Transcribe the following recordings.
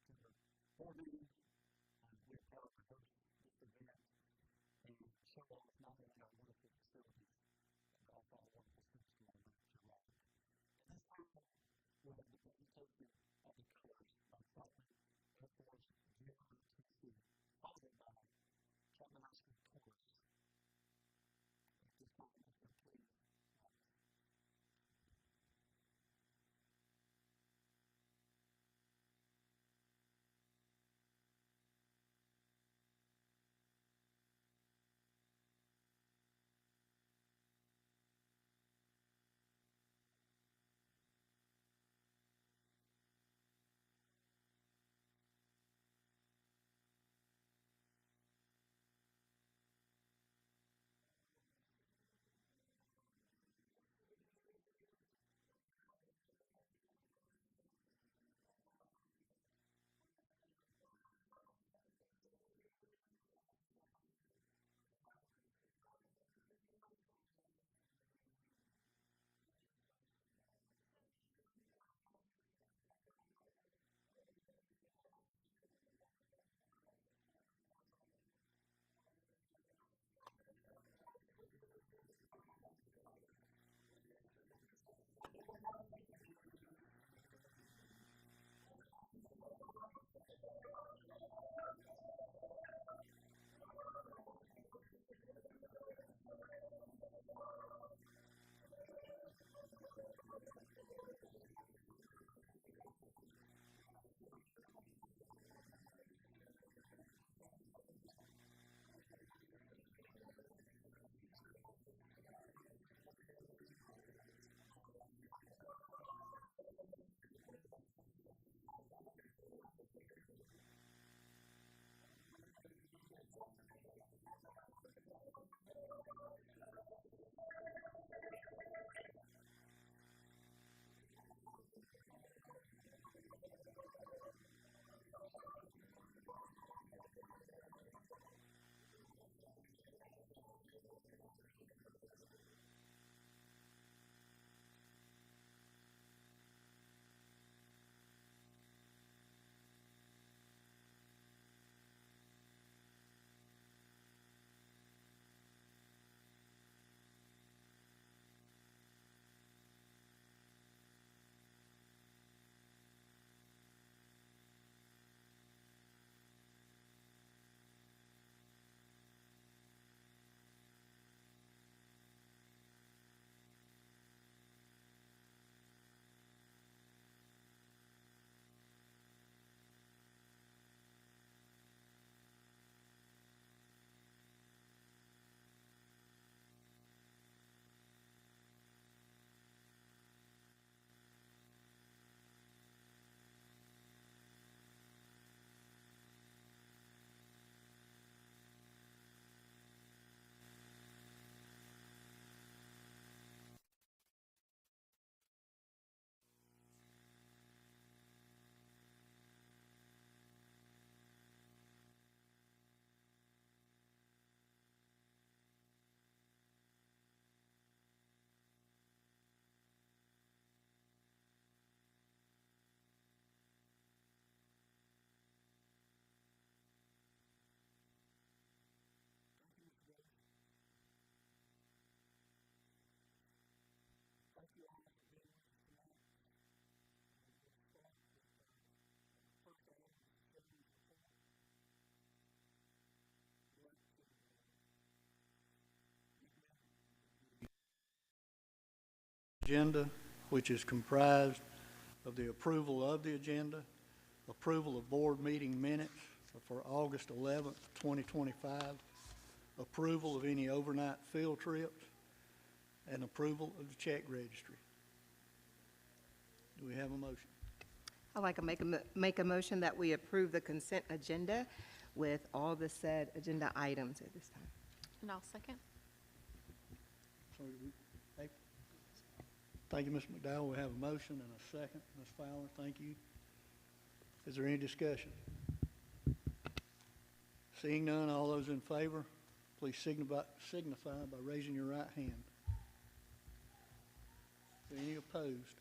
September board meeting. We're proud to host this event and show off not only our wonderful facilities, but also our wonderful students from our July. And this time, we'll have the presentation of the colors of Southland Air Force GROTC, followed by Chapman High School Chorus. At this time, please. Thank you all for being with us tonight. First, I want to show you the agenda, which is comprised of the approval of the agenda, approval of board meeting minutes for August 11th, 2025, approval of any overnight field trips, and approval of the check registry. Do we have a motion? I'd like to make a motion that we approve the consent agenda with all the said agenda items at this time. And I'll second. Thank you, Ms. McDowell. We have a motion and a second. Ms. Fowler, thank you. Is there any discussion? Seeing none, all those in favor, please signify by raising your right hand. Is there any opposed?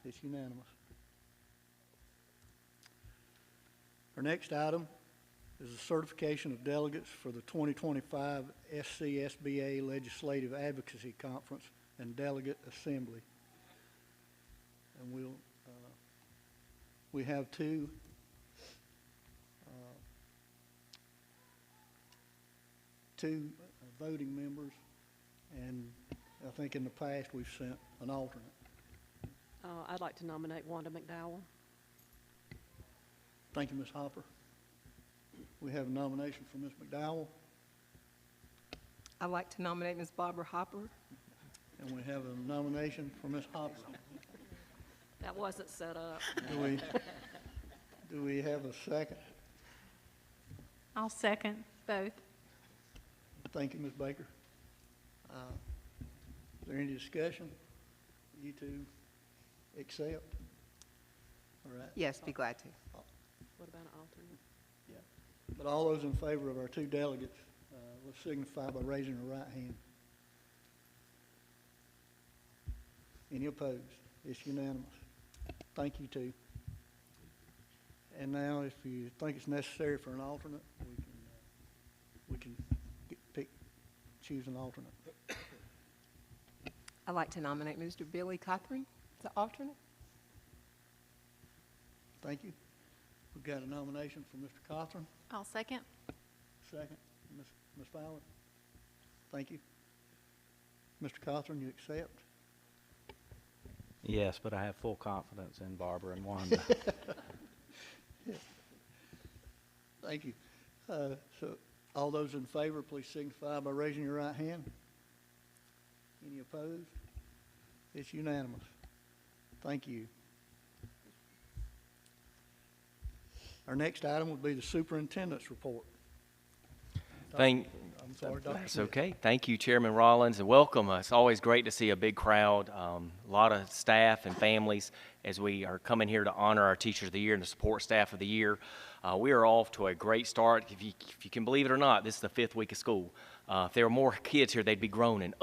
It's unanimous. Our next item is the certification of delegates for the 2025 SCSBA Legislative Advocacy Conference and Delegate Assembly. And we have two voting members, and I think in the past we've sent an alternate. I'd like to nominate Wanda McDowell. Thank you, Ms. Hopper. We have a nomination for Ms. McDowell, I'd like to nominate Ms. Barbara Hopper. and we have a nomination for Ms. Hopper. That wasn't set up. Do we have a second? I'll second both. Thank you, Ms. Baker. Is there any discussion? You two accept? All right. Yes, be glad to. What about an alternate? Yeah. But all those in favor of our two delegates, will signify by raising their right hand. Any opposed? It's unanimous. Thank you, two. And now, if you think it's necessary for an alternate, we can choose an alternate. I'd like to nominate Mr. Billy Cothran as the alternate. Thank you. We've got a nomination for Mr. Cothran. I'll second. Second, Ms. Fowler. Thank you. Mr. Cothran, you accept? Yes, but I have full confidence in Barbara and Wanda. Thank you. So all those in favor, please signify by raising your right hand. Any opposed? It's unanimous. Thank you. Our next item would be the superintendent's report. I'm sorry, Dr. That's Smith. okay. Thank you, Chairman Rollins, and welcome. It's always great to see a big crowd, a lot of staff and families as we are coming here to honor our Teachers of the Year and the support staff of the year. We are off to a great start. If you can believe it or not, this is the 5th week of school. If there were more kids here, they'd be groaning,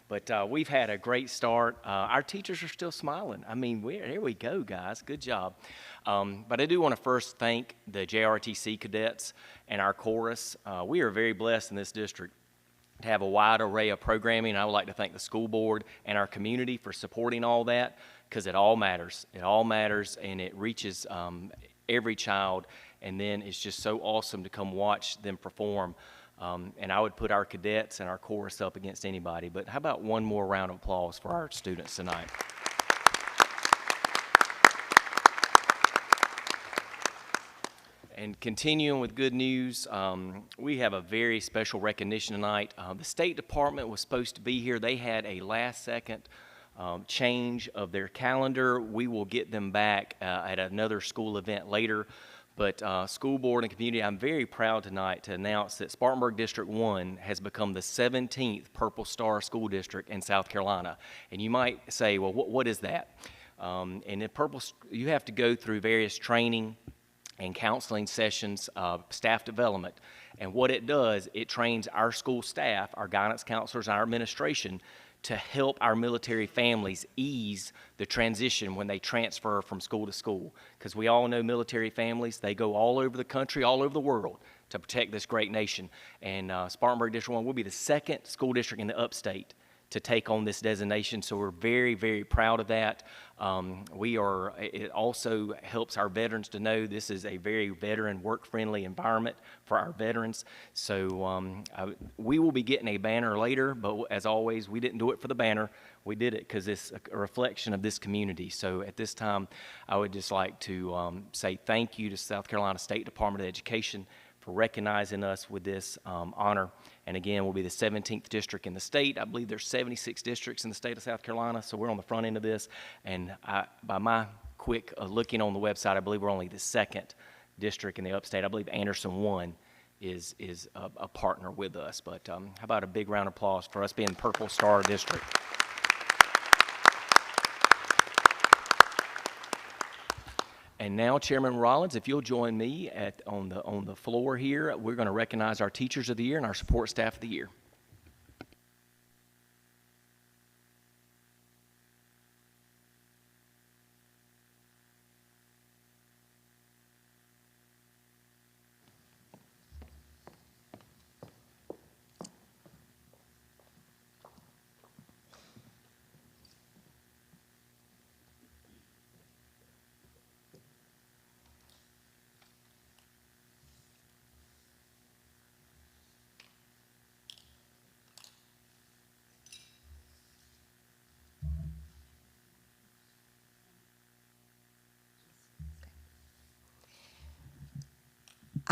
But we've had a great start. Our teachers are still smiling. I mean, here we go, guys. Good job. But I do want to first thank the JRTC cadets and our chorus. We are very blessed in this district to have a wide array of programming. I would like to thank the school board and our community for supporting all that, because it all matters. It all matters, and it reaches every child, and then it's just so awesome to come watch them perform. And I would put our cadets and our chorus up against anybody. But how about one more round of applause for our students tonight? And continuing with good news, we have a very special recognition tonight. The State Department was supposed to be here. They had a last-second change of their calendar. We will get them back at another school event later. But school board and community, I'm very proud tonight to announce that Spartanburg District 1 has become the 17th Purple Star School District in South Carolina. And you might say, well, what is that? And in Purple, you have to go through various training and counseling sessions, staff development. And what it does, it trains our school staff, our guidance counselors, and our administration to help our military families ease the transition when they transfer from school to school. Because we all know military families, they go all over the country, all over the world to protect this great nation. And Spartanburg District 1 will be the 2nd school district in the upstate to take on this designation, so we're very, very proud of that. It also helps our veterans to know this is a very veteran, work-friendly environment for our veterans. So we will be getting a banner later, but as always, we didn't do it for the banner. We did it because it's a reflection of this community. So at this time, I would just like to say thank you to South Carolina State Department of Education for recognizing us with this honor. And again, we'll be the 17th district in the state. I believe there's 76 districts in the state of South Carolina, so we're on the front end of this. And by my quick looking on the website, I believe we're only the 2nd district in the upstate. I believe Anderson 1 is a partner with us. But how about a big round of applause for us being Purple Star District? And now, Chairman Rollins, if you'll join me on the floor here, we're going to recognize our Teachers of the Year and our Support Staff of the Year.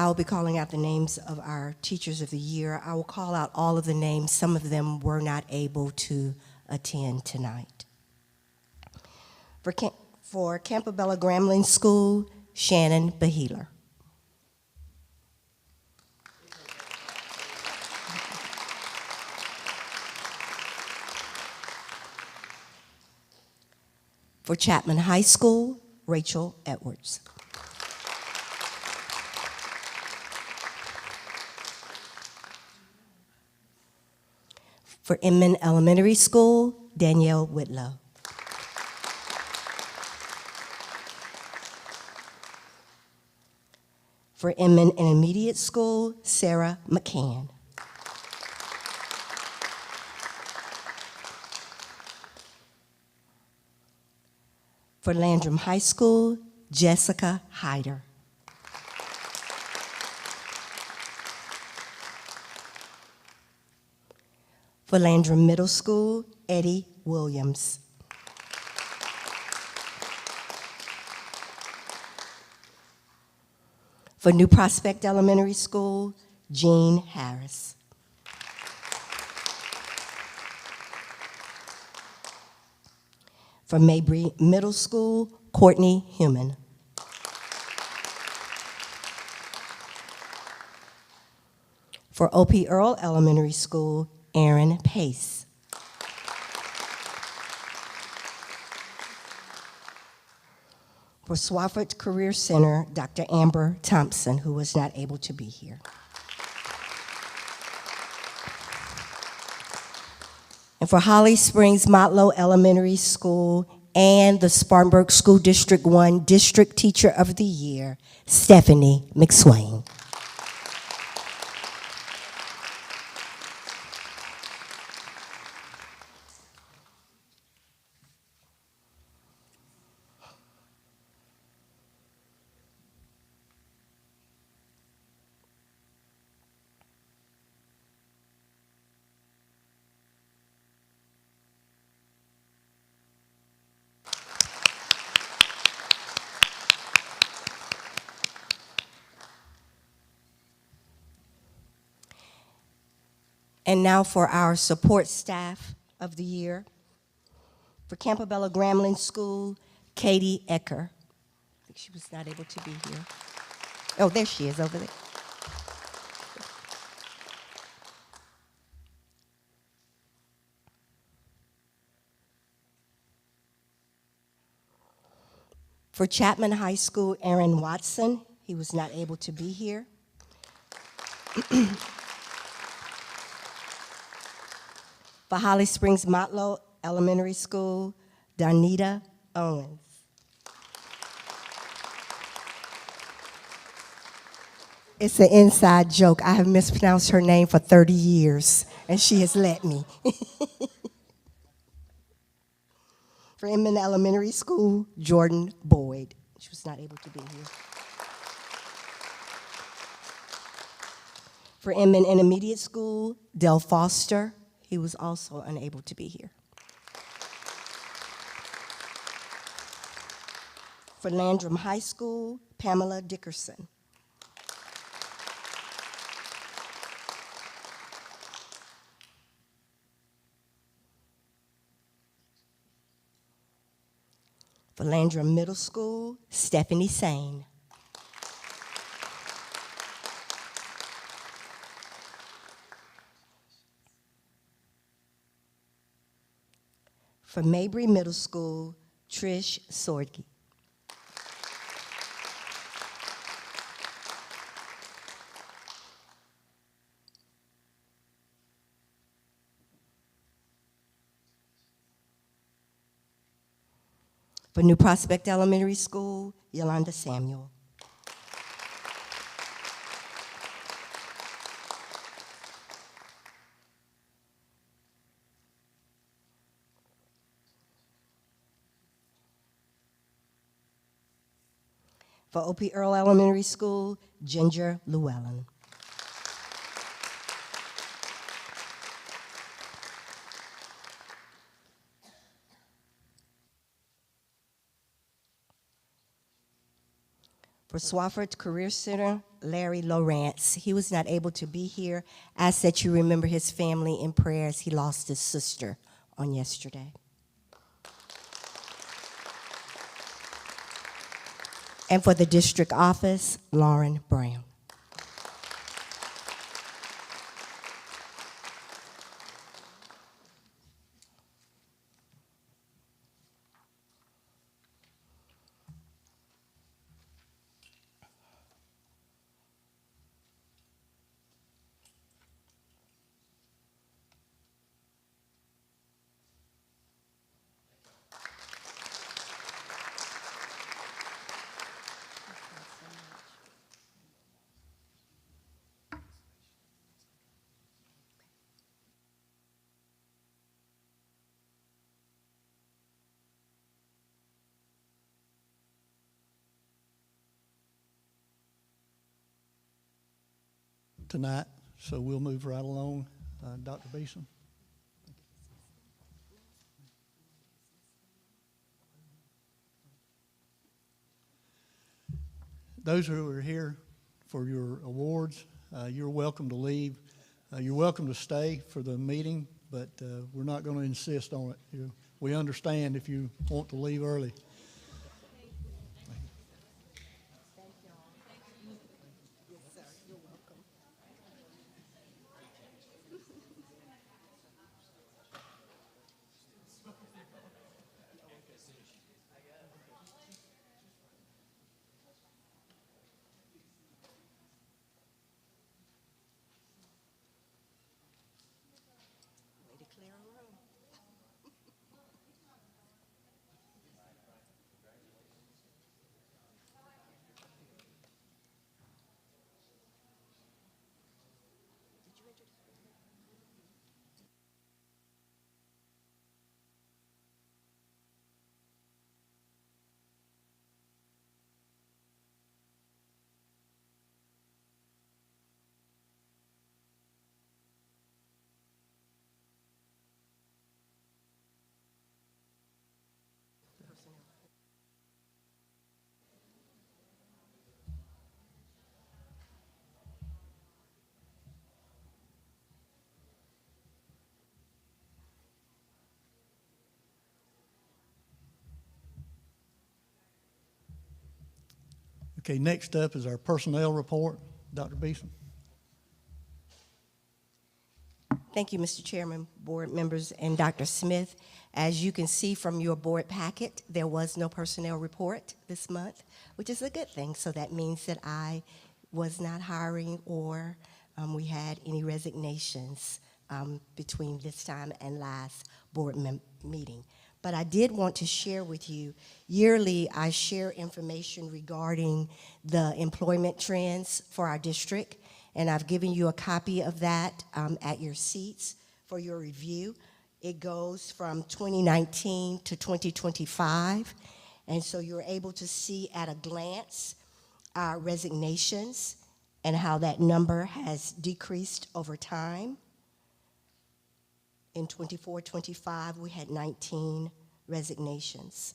I'll be calling out the names of our Teachers of the Year. I will call out all of the names. Some of them were not able to attend tonight. For Campobello Grambling School, Shannon Beheeler. For Chapman High School, Rachel Edwards. For Inman Elementary School, Danielle Whitlow. For Inman Intermediate School, Sarah McCann. For Landrum High School, Jessica Hyder. For Landrum Middle School, Eddie Williams. For New Prospect Elementary School, Jean Harris. For Mabry Middle School, Courtney Human. For O.P. Earl Elementary School, Aaron Pace. For Swafford Career Center, Dr. Amber Thompson, who was not able to be here. And for Holly Springs Motlow Elementary School and the Spartanburg School District 1 District Teacher of the Year, Stephanie McSwain. And now for our support staff of the year. For Campobello Grambling School, Katie Ecker. I think she was not able to be here. Oh, there she is over there. For Chapman High School, Aaron Watson. He was not able to be here. For Holly Springs Motlow Elementary School, Donita Owens. It's an inside joke. I have mispronounced her name for 30 years, and she has let me. For Inman Elementary School, Jordan Boyd. She was not able to be here. For Inman Intermediate School, Del Foster. He was also unable to be here. For Landrum High School, Pamela Dickerson. For Landrum Middle School, Stephanie Sane. For Mabry Middle School, Trish Swordke. For New Prospect Elementary School, Yolanda Samuel. For O.P. Earl Elementary School, Ginger Llewellyn. For Swafford Career Center, Larry Lawrence. He was not able to be here. Ask that you remember his family in prayers. He lost his sister on yesterday. And for the district office, Lauren Brown. Tonight, so we'll move right along. Dr. Beeson? Those who are here for your awards, you're welcome to leave. You're welcome to stay for the meeting, but we're not going to insist on it. We understand if you want to leave early. Okay, next up is our personnel report. Dr. Beeson. Thank you, Mr. Chairman, board members, and Dr. Smith. As you can see from your board packet, there was no personnel report this month, which is a good thing. So that means that I was not hiring or we had any resignations between this time and last board meeting. But I did want to share with you, yearly I share information regarding the employment trends for our district, and I've given you a copy of that at your seats for your review. It goes from 2019 to 2025, and so you're able to see at a glance our resignations and how that number has decreased over time. In 24-25, we had 19 resignations.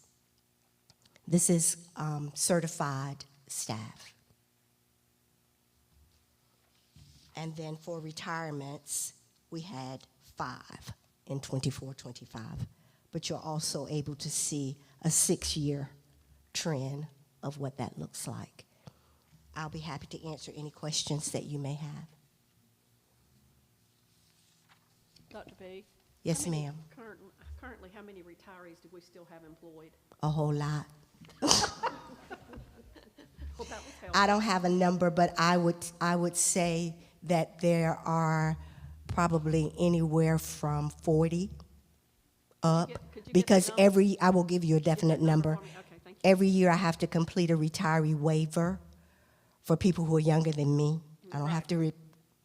This is certified staff. And then for retirements, we had 5 in 24-25. But you're also able to see a 6-year trend of what that looks like. I'll be happy to answer any questions that you may have. Dr. B? Yes, ma'am. Currently, how many retirees do we still have employed? A whole lot. Well, that was helpful. I don't have a number, but I would say that there are probably anywhere from 40 up. Could you get Because the number? I will give you a definite number. for me? Okay, thank you. Every year I have to complete a retiree waiver for people who are younger than me. I don't have to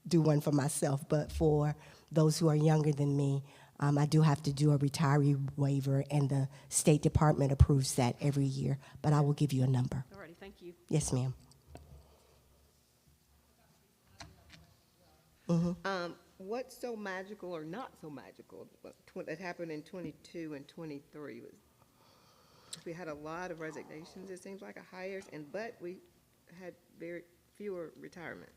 do one for myself, but for those who are younger than me, I do have to do a retiree waiver, and the State Department approves that every year. But I will give you a number. All righty, thank you. Yes, ma'am. What's so magical or not so magical that happened in 22 and 23? We had a lot of resignations, it seems like, hires, but we had very fewer retirements?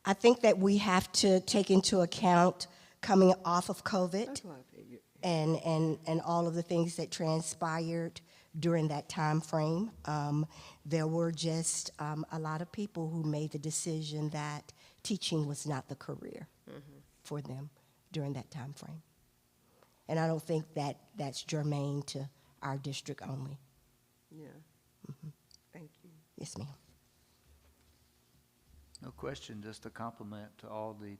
I think that we have to take into account coming off of COVID That's what I figured. and all of the things that transpired during that time frame. There were just a lot of people who made the decision that teaching was not the career for them during that time frame. And I don't think that that's germane to our district only. Yeah. Thank you. Yes, ma'am. No question, just a compliment to all the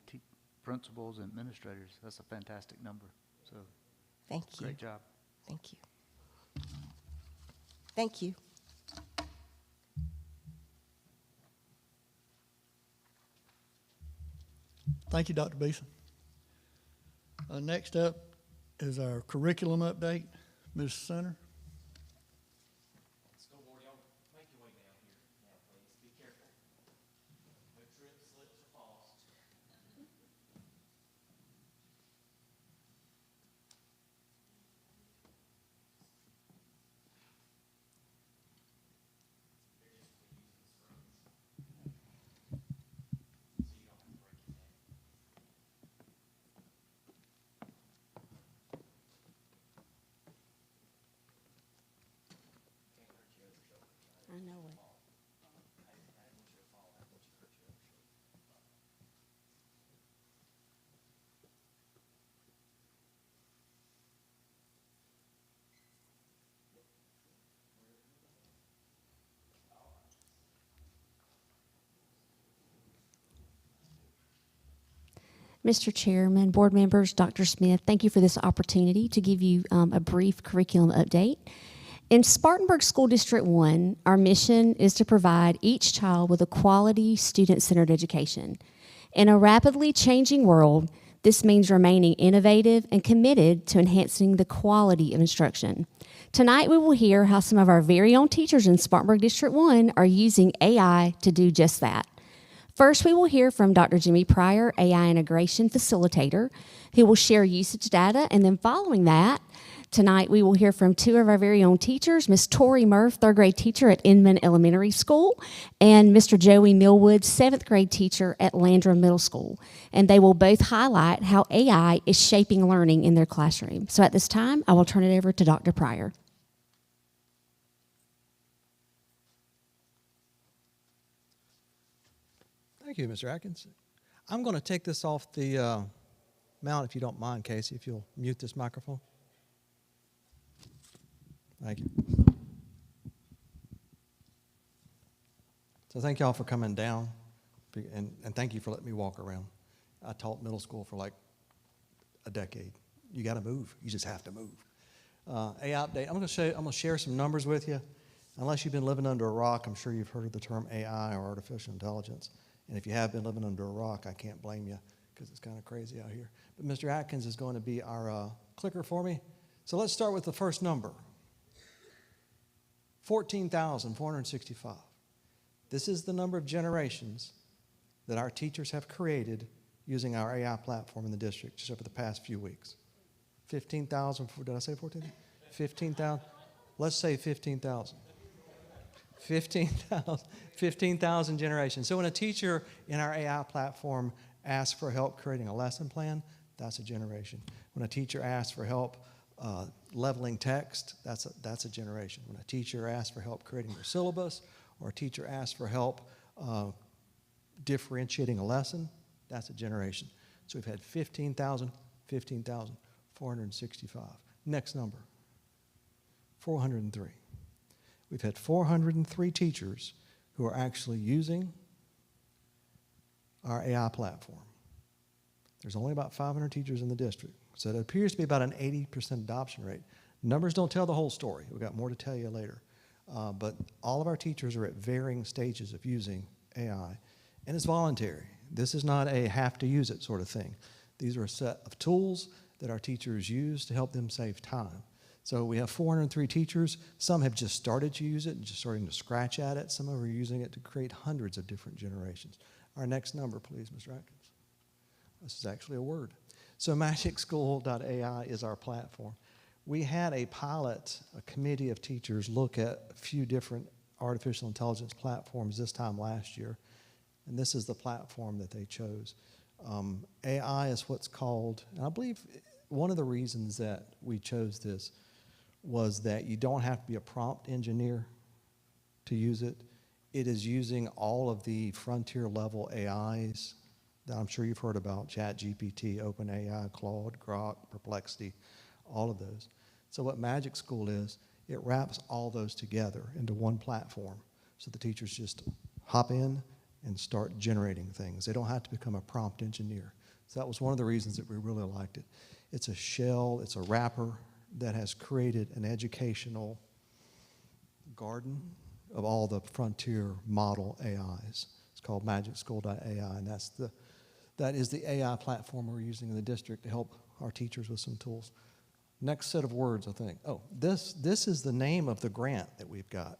principals and administrators. That's a fantastic number. So, Thank you. great job. Thank you. Thank you. Thank you, Dr. Beeson. Next up is our curriculum update. Ms. Center. School board, y'all make your way down here now, please. Be careful. No trips, slips, or falls. I know it. Mr. Chairman, board members, Dr. Smith, thank you for this opportunity to give you a brief curriculum update. In Spartanburg School District 1, our mission is to provide each child with a quality, student-centered education. In a rapidly changing world, this means remaining innovative and committed to enhancing the quality of instruction. Tonight, we will hear how some of our very own teachers in Spartanburg District 1 are using AI to do just that. First, we will hear from Dr. Jimmy Pryor, AI Integration Facilitator, who will share usage data, and then following that, tonight we will hear from two of our very own teachers, Ms. Tori Murph, third grade teacher at Inman Elementary School, and Mr. Joey Millwood, seventh grade teacher at Landrum Middle School. And they will both highlight how AI is shaping learning in their classroom. So at this time, I will turn it over to Dr. Pryor. Thank you, Mr. Atkins. I'm going to take this off the mount, if you don't mind, Casey, if you'll mute this microphone. Thank you. So thank y'all for coming down, and thank you for letting me walk around. I taught middle school for like a decade. You got to move. You just have to move. AI update. I'm going to share some numbers with you. Unless you've been living under a rock, I'm sure you've heard of the term AI or artificial intelligence. And if you have been living under a rock, I can't blame you because it's kind of crazy out here. But Mr. Atkins is going to be our clicker for me. So let's start with the first number, 14,465. This is the number of generations that our teachers have created using our AI platform in the district just over the past few weeks. 15,000, did I say 14? 15,000, let's say 15,000. 15,000 generations. So when a teacher in our AI platform asks for help creating a lesson plan, that's a generation. When a teacher asks for help leveling text, that's a generation. When a teacher asks for help creating their syllabus, or a teacher asks for help differentiating a lesson, that's a generation. So we've had 15,465. Next number, 403. We've had 403 teachers who are actually using our AI platform. There's only about 500 teachers in the district, so it appears to be about an 80% adoption rate. Numbers don't tell the whole story. We've got more to tell you later. But all of our teachers are at varying stages of using AI, and it's voluntary. This is not a have-to-use-it sort of thing. These are a set of tools that our teachers use to help them save time. So we have 403 teachers. Some have just started to use it and just starting to scratch at it. Some are using it to create hundreds of different generations. Our next number, please, Mr. Atkins. This is actually a word. So MagicSchool.ai is our platform. We had a pilot, a committee of teachers, look at a few different artificial intelligence platforms this time last year, and this is the platform that they chose. AI is what's called, and I believe one of the reasons that we chose this was that you don't have to be a prompt engineer to use it. It is using all of the frontier level AIs that I'm sure you've heard about, ChatGPT, OpenAI, Claude, Grok, Perplexity, all of those. So what Magic School is, it wraps all those together into one platform. So the teachers just hop in and start generating things. They don't have to become a prompt engineer. So that was one of the reasons that we really liked it. It's a shell, it's a wrapper that has created an educational garden of all the frontier model AIs. It's called magicschool.ai, and that is the AI platform we're using in the district to help our teachers with some tools. Next set of words, I think. Oh, this is the name of the grant that we've got.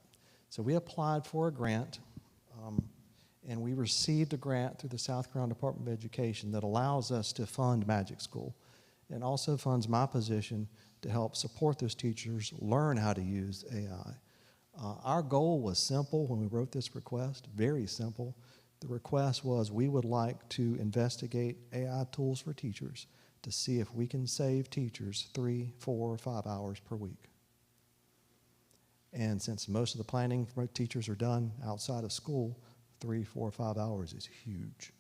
So we applied for a grant, and we received a grant through the South Carolina Department of Education that allows us to fund Magic School and also funds my position to help support those teachers learn how to use AI. Our goal was simple when we wrote this request, very simple. The request was we would like to investigate AI tools for teachers to see if we can save teachers 3, 4, 5 hours per week. And since most of the planning for teachers are done outside of school, 3, 4, 5 hours is huge.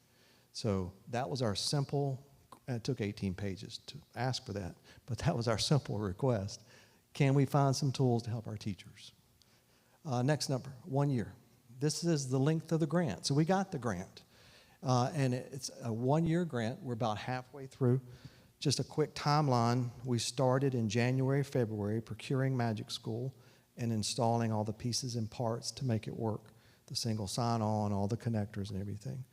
So that was our simple, and it took 18 pages to ask for that, but that was our simple request. Can we find some tools to help our teachers? Next number, 1 year. This is the length of the grant. So we got the grant. And it's a 1-year grant. We're about halfway through. Just a quick timeline. We started in January, February, procuring Magic School and installing all the pieces and parts to make it work. The single sign-on, all the connectors and everything.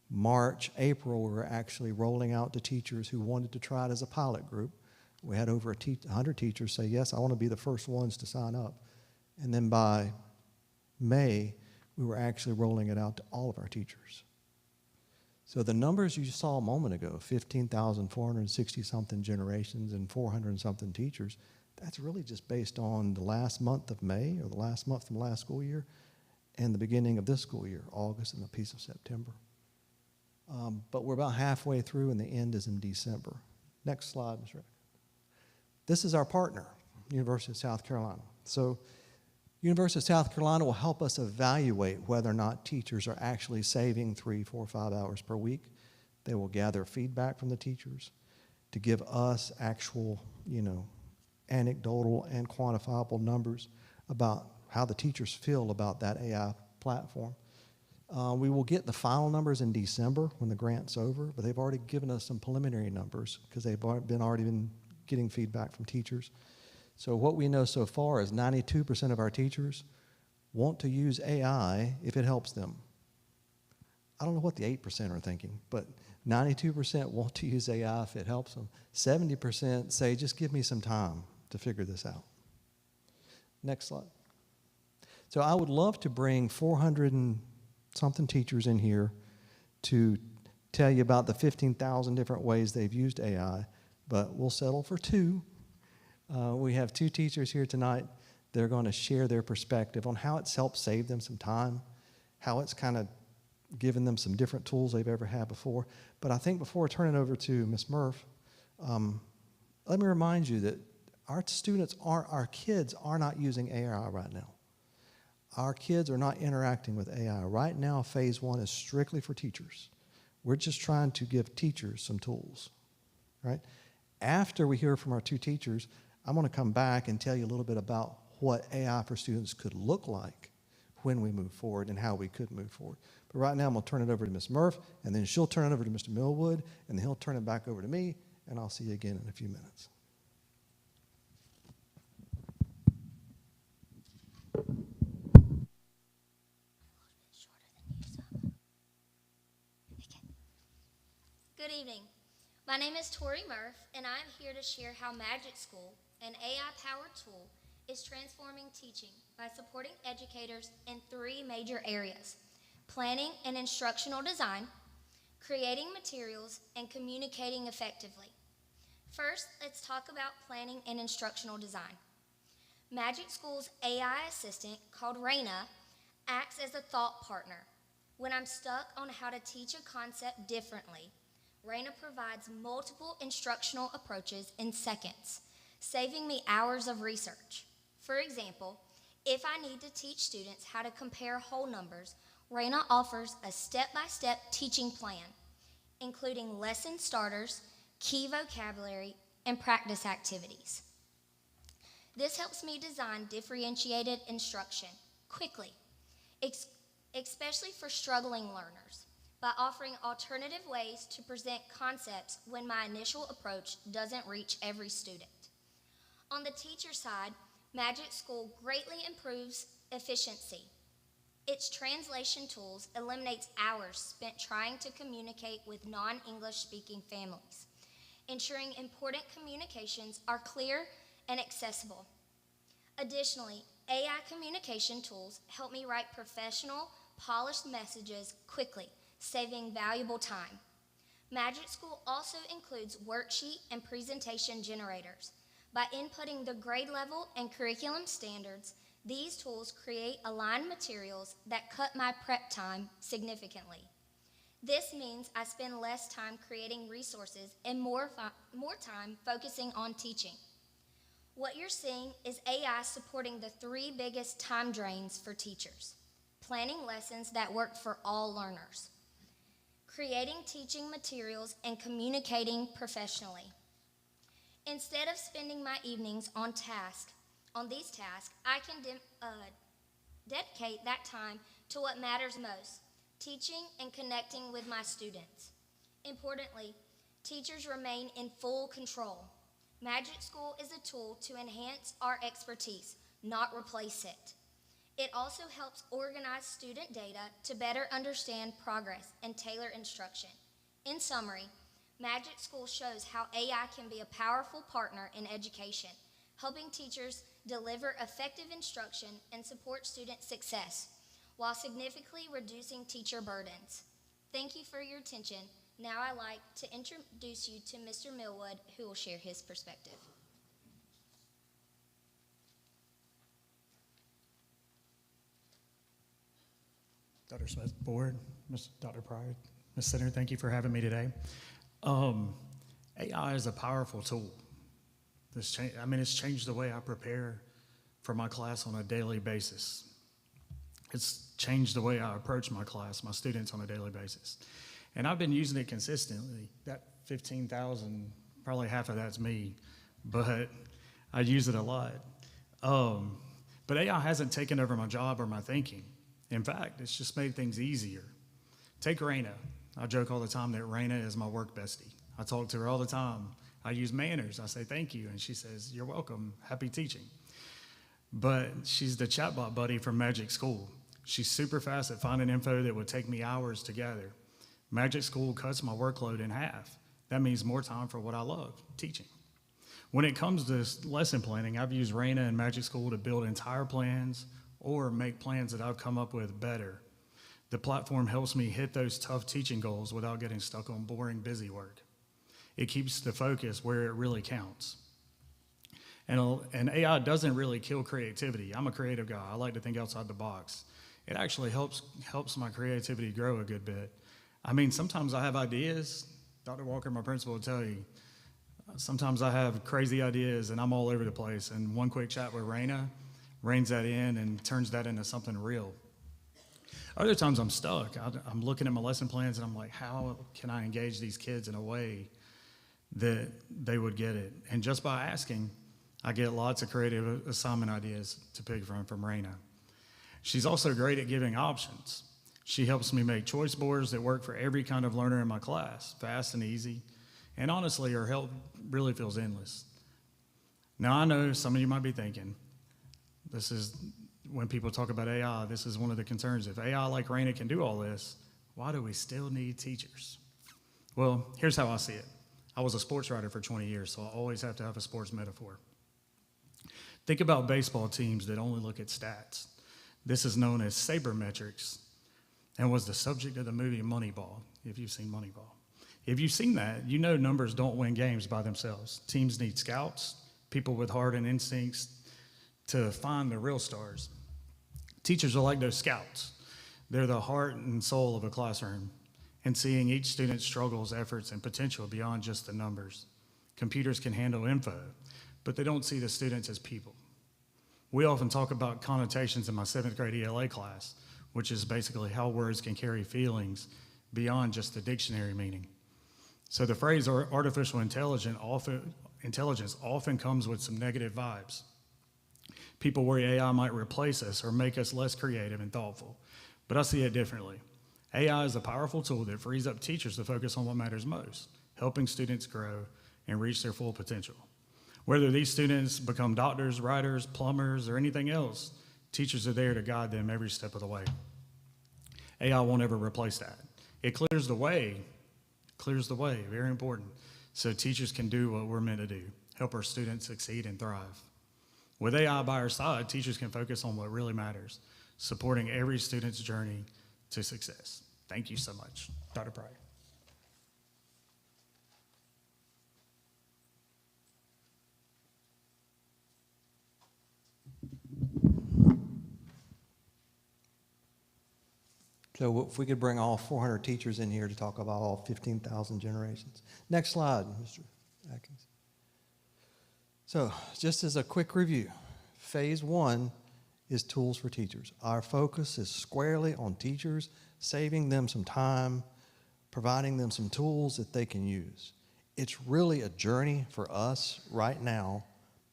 March, April, we were actually rolling out to teachers who wanted to try it as a pilot group. We had over 100 teachers say, yes, I want to be the first ones to sign up. And then by May, we were actually rolling it out to all of our teachers. So the numbers you saw a moment ago, 15,460-something generations and 400-something teachers, that's really just based on the last month of May or the last month from last school year and the beginning of this school year, August and a piece of September. But we're about halfway through and the end is in December. Next slide, Ms. Rick. This is our partner, University of South Carolina. So University of South Carolina will help us evaluate whether or not teachers are actually saving 3, 4, 5 hours per week. They will gather feedback from the teachers to give us actual, anecdotal and quantifiable numbers about how the teachers feel about that AI platform. We will get the final numbers in December when the grant's over, but they've already given us some preliminary numbers because they've already been getting feedback from teachers. So what we know so far is 92% of our teachers want to use AI if it helps them. I don't know what the 8% are thinking, but 92% want to use AI if it helps them. 70% say, just give me some time to figure this out. Next slide. So I would love to bring 400 and something teachers in here to tell you about the 15,000 different ways they've used AI, but we'll settle for 2. We have 2 teachers here tonight. They're going to share their perspective on how it's helped save them some time, how it's kind of given them some different tools they've ever had before. But I think before I turn it over to Ms. Murph, let me remind you that our kids are not using AI right now. Our kids are not interacting with AI. Right now, phase 1 is strictly for teachers. We're just trying to give teachers some tools, right? After we hear from our 2 teachers, I'm going to come back and tell you a little bit about what AI for students could look like when we move forward and how we could move forward. But right now, I'm going to turn it over to Ms. Murph, and then she'll turn it over to Mr. Millwood, and then he'll turn it back over to me, and I'll see you again in a few minutes. Good evening. My name is Tori Murph, and I'm here to share how Magic School, an AI-powered tool, is transforming teaching by supporting educators in 3 major areas: planning and instructional design, creating materials, and communicating effectively. First, let's talk about planning and instructional design. Magic School's AI assistant, called Raina, acts as a thought partner. When I'm stuck on how to teach a concept differently, Raina provides multiple instructional approaches in seconds, saving me hours of research. For example, if I need to teach students how to compare whole numbers, Raina offers a step-by-step teaching plan, including lesson starters, key vocabulary, and practice activities. This helps me design differentiated instruction quickly, especially for struggling learners, by offering alternative ways to present concepts when my initial approach doesn't reach every student. On the teacher side, Magic School greatly improves efficiency. Its translation tools eliminates hours spent trying to communicate with non-English speaking families, ensuring important communications are clear and accessible. Additionally, AI communication tools help me write professional, polished messages quickly, saving valuable time. Magic School also includes worksheet and presentation generators. By inputting the grade level and curriculum standards, these tools create aligned materials that cut my prep time significantly. This means I spend less time creating resources and more time focusing on teaching. What you're seeing is AI supporting the 3 biggest time drains for teachers: planning lessons that work for all learners, creating teaching materials, and communicating professionally. Instead of spending my evenings on these tasks, I can dedicate that time to what matters most: teaching and connecting with my students. Importantly, teachers remain in full control. Magic School is a tool to enhance our expertise, not replace it. It also helps organize student data to better understand progress and tailor instruction. In summary, Magic School shows how AI can be a powerful partner in education, helping teachers deliver effective instruction and support student success, while significantly reducing teacher burdens. Thank you for your attention. Now I'd like to introduce you to Mr. Millwood, who will share his perspective. Dr. Smith, board, Dr. Pryor, Ms. Senator, thank you for having me today. AI is a powerful tool. It's changed the way I prepare for my class on a daily basis. It's changed the way I approach my class, my students on a daily basis. And I've been using it consistently. That 15,000, probably half of that's me, but I use it a lot. But AI hasn't taken over my job or my thinking. In fact, it's just made things easier. Take Raina. I joke all the time that Raina is my work bestie. I talk to her all the time. I use manners. I say thank you, and she says, "You're welcome, happy teaching." But she's the chatbot buddy from Magic School. She's super fast at finding info that would take me hours to gather. Magic School cuts my workload in half. That means more time for what I love, teaching. When it comes to lesson planning, I've used Raina and Magic School to build entire plans or make plans that I've come up with better. The platform helps me hit those tough teaching goals without getting stuck on boring, busy work. It keeps the focus where it really counts. And AI doesn't really kill creativity. I'm a creative guy. I like to think outside the box. It actually helps my creativity grow a good bit. I mean, sometimes I have ideas. Dr. Walker, my principal, will tell you. Sometimes I have crazy ideas and I'm all over the place. And one quick chat with Raina reins that in and turns that into something real. Other times I'm stuck. I'm looking at my lesson plans and I'm like, how can I engage these kids in a way that they would get it? And just by asking, I get lots of creative assignment ideas to pick from Raina. She's also great at giving options. She helps me make choice boards that work for every kind of learner in my class, fast and easy. And honestly, her help really feels endless. Now, I know some of you might be thinking, this is, when people talk about AI, this is one of the concerns. If AI like Raina can do all this, why do we still need teachers? Well, here's how I see it. I was a sports writer for 20 years, so I always have to have a sports metaphor. Think about baseball teams that only look at stats. This is known as sabermetrics and was the subject of the movie Moneyball, if you've seen Moneyball. If you've seen that, you know numbers don't win games by themselves. Teams need scouts, people with heart and instincts to find the real stars. Teachers are like those scouts. They're the heart and soul of a classroom, and seeing each student's struggles, efforts, and potential beyond just the numbers. Computers can handle info, but they don't see the students as people. We often talk about connotations in my 7th grade ELA class, which is basically how words can carry feelings beyond just the dictionary meaning. So the phrase artificial intelligence often comes with some negative vibes. People worry AI might replace us or make us less creative and thoughtful, but I see it differently. AI is a powerful tool that frees up teachers to focus on what matters most, helping students grow and reach their full potential. Whether these students become doctors, writers, plumbers, or anything else, teachers are there to guide them every step of the way. AI won't ever replace that. It clears the way, very important, so teachers can do what we're meant to do, help our students succeed and thrive. With AI by our side, teachers can focus on what really matters, supporting every student's journey to success. Thank you so much. Dr. Pryor. So if we could bring all 400 teachers in here to talk about all 15,000 generations. Next slide, Mr. Atkins. So just as a quick review, phase 1 is tools for teachers. Our focus is squarely on teachers, saving them some time, providing them some tools that they can use. It's really a journey for us right now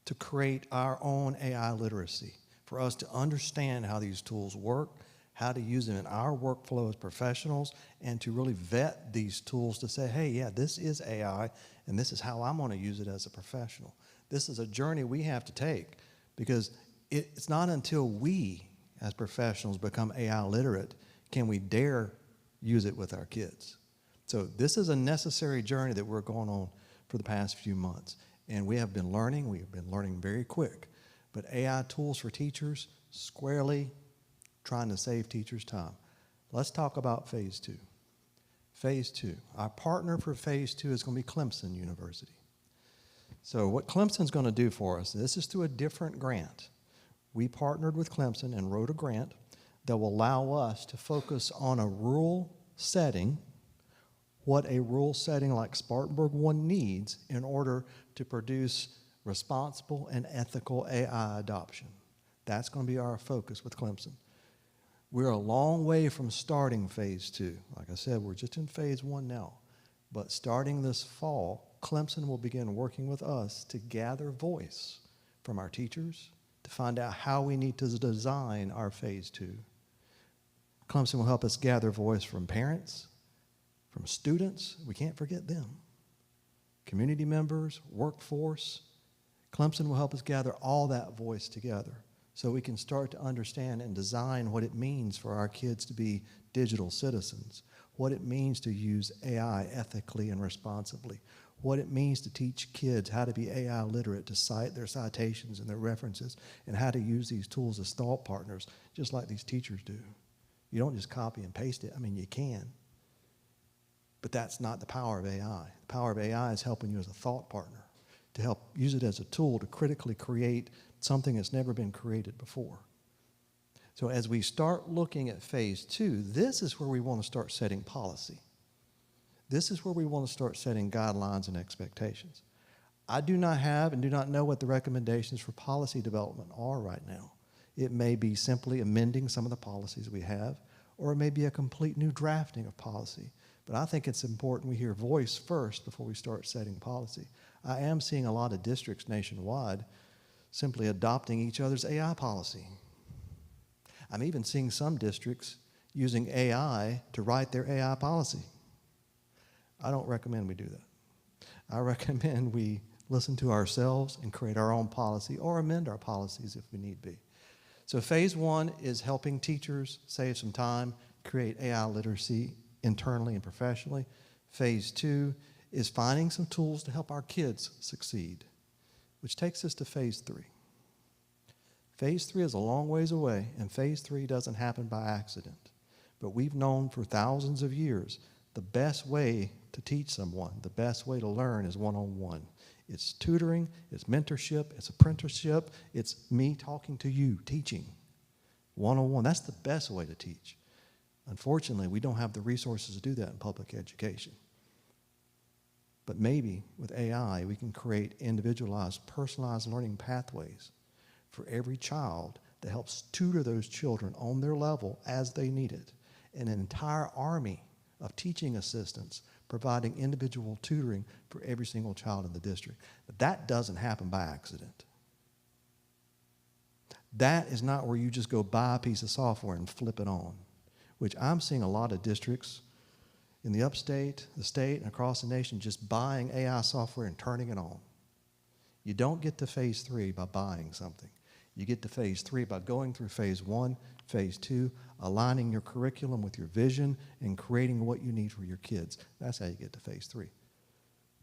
to create our own AI literacy, for us to understand how these tools work, how to use them in our workflow as professionals, and to really vet these tools to say, hey, yeah, this is AI, and this is how I'm going to use it as a professional. This is a journey we have to take, because it's not until we, as professionals, become AI literate can we dare use it with our kids. So this is a necessary journey that we're going on for the past few months. And we have been learning very quick. But AI tools for teachers, squarely trying to save teachers time. Let's talk about phase 2. Phase 2. Our partner for phase 2 is going to be Clemson University. So what Clemson's going to do for us, this is through a different grant. We partnered with Clemson and wrote a grant that will allow us to focus on a rural setting, what a rural setting like Spartanburg 1 needs in order to produce responsible and ethical AI adoption. That's going to be our focus with Clemson. We're a long way from starting phase 2. Like I said, we're just in phase 1 now. But starting this fall, Clemson will begin working with us to gather voice from our teachers to find out how we need to design our phase 2. Clemson will help us gather voice from parents, from students, we can't forget them, community members, workforce. Clemson will help us gather all that voice together so we can start to understand and design what it means for our kids to be digital citizens, what it means to use AI ethically and responsibly, what it means to teach kids how to be AI literate, to cite their citations and their references, and how to use these tools as thought partners, just like these teachers do. You don't just copy and paste it. I mean, you can. But that's not the power of AI. The power of AI is helping you as a thought partner, to help use it as a tool to critically create something that's never been created before. So as we start looking at phase 2, this is where we want to start setting policy. This is where we want to start setting guidelines and expectations. I do not have and do not know what the recommendations for policy development are right now. It may be simply amending some of the policies we have, or it may be a complete new drafting of policy. But I think it's important we hear voice first before we start setting policy. I am seeing a lot of districts nationwide simply adopting each other's AI policy. I'm even seeing some districts using AI to write their AI policy. I don't recommend we do that. I recommend we listen to ourselves and create our own policy or amend our policies if we need be. So phase 1 is helping teachers save some time, create AI literacy internally and professionally. Phase 2 is finding some tools to help our kids succeed, which takes us to phase 3. Phase 3 is a long ways away, and phase 3 doesn't happen by accident. But we've known for thousands of years the best way to teach someone, the best way to learn is one-on-one. It's tutoring, it's mentorship, it's apprenticeship, it's me talking to you, teaching, one-on-one. That's the best way to teach. Unfortunately, we don't have the resources to do that in public education. But maybe with AI, we can create individualized, personalized learning pathways for every child that helps tutor those children on their level as they need it. And an entire army of teaching assistants providing individual tutoring for every single child in the district. But that doesn't happen by accident. That is not where you just go buy a piece of software and flip it on, which I'm seeing a lot of districts in the upstate, the state, and across the nation just buying AI software and turning it on. You don't get to phase 3 by buying something. You get to phase 3 by going through phase 1, phase 2, aligning your curriculum with your vision and creating what you need for your kids. That's how you get to phase 3.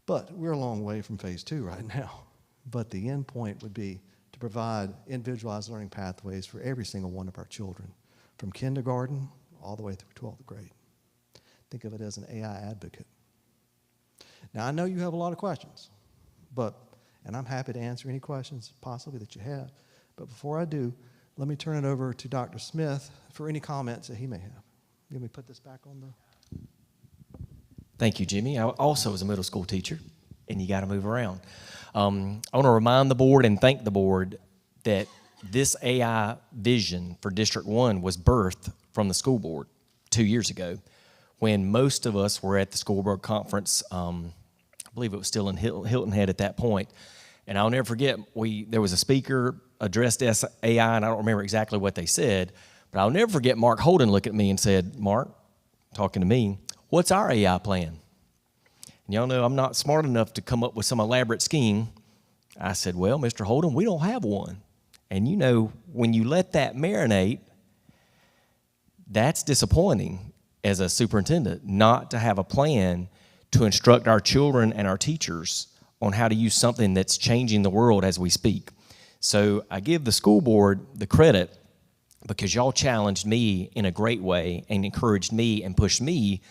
But we're a long way from phase 2 right now. But the end point would be to provide individualized learning pathways for every single one of our children, from kindergarten all the way through 12th grade. Think of it as an AI advocate. Now, I know you have a lot of questions, and I'm happy to answer any questions possibly that you have. But before I do, let me turn it over to Dr. Smith for any comments that he may have. Let me put this back on the... Thank you, Jimmy. I also was a middle school teacher, and you got to move around. I want to remind the board and thank the board that this AI vision for District 1 was birthed from the school board 2 years ago when most of us were at the school board conference. I believe it was still in Hilton Head at that point. And I'll never forget, there was a speaker addressed as AI, and I don't remember exactly what they said, but I'll never forget Mark Holden looked at me and said, "Mark," talking to me, "what's our AI plan?" And y'all know I'm not smart enough to come up with some elaborate scheme. I said, "Well, Mr. Holden, we don't have one." And you know, when you let that marinate, that's disappointing as a superintendent, not to have a plan to instruct our children and our teachers on how to use something that's changing the world as we speak. So I give the school board the credit because y'all challenged me in a great way and encouraged me and pushed me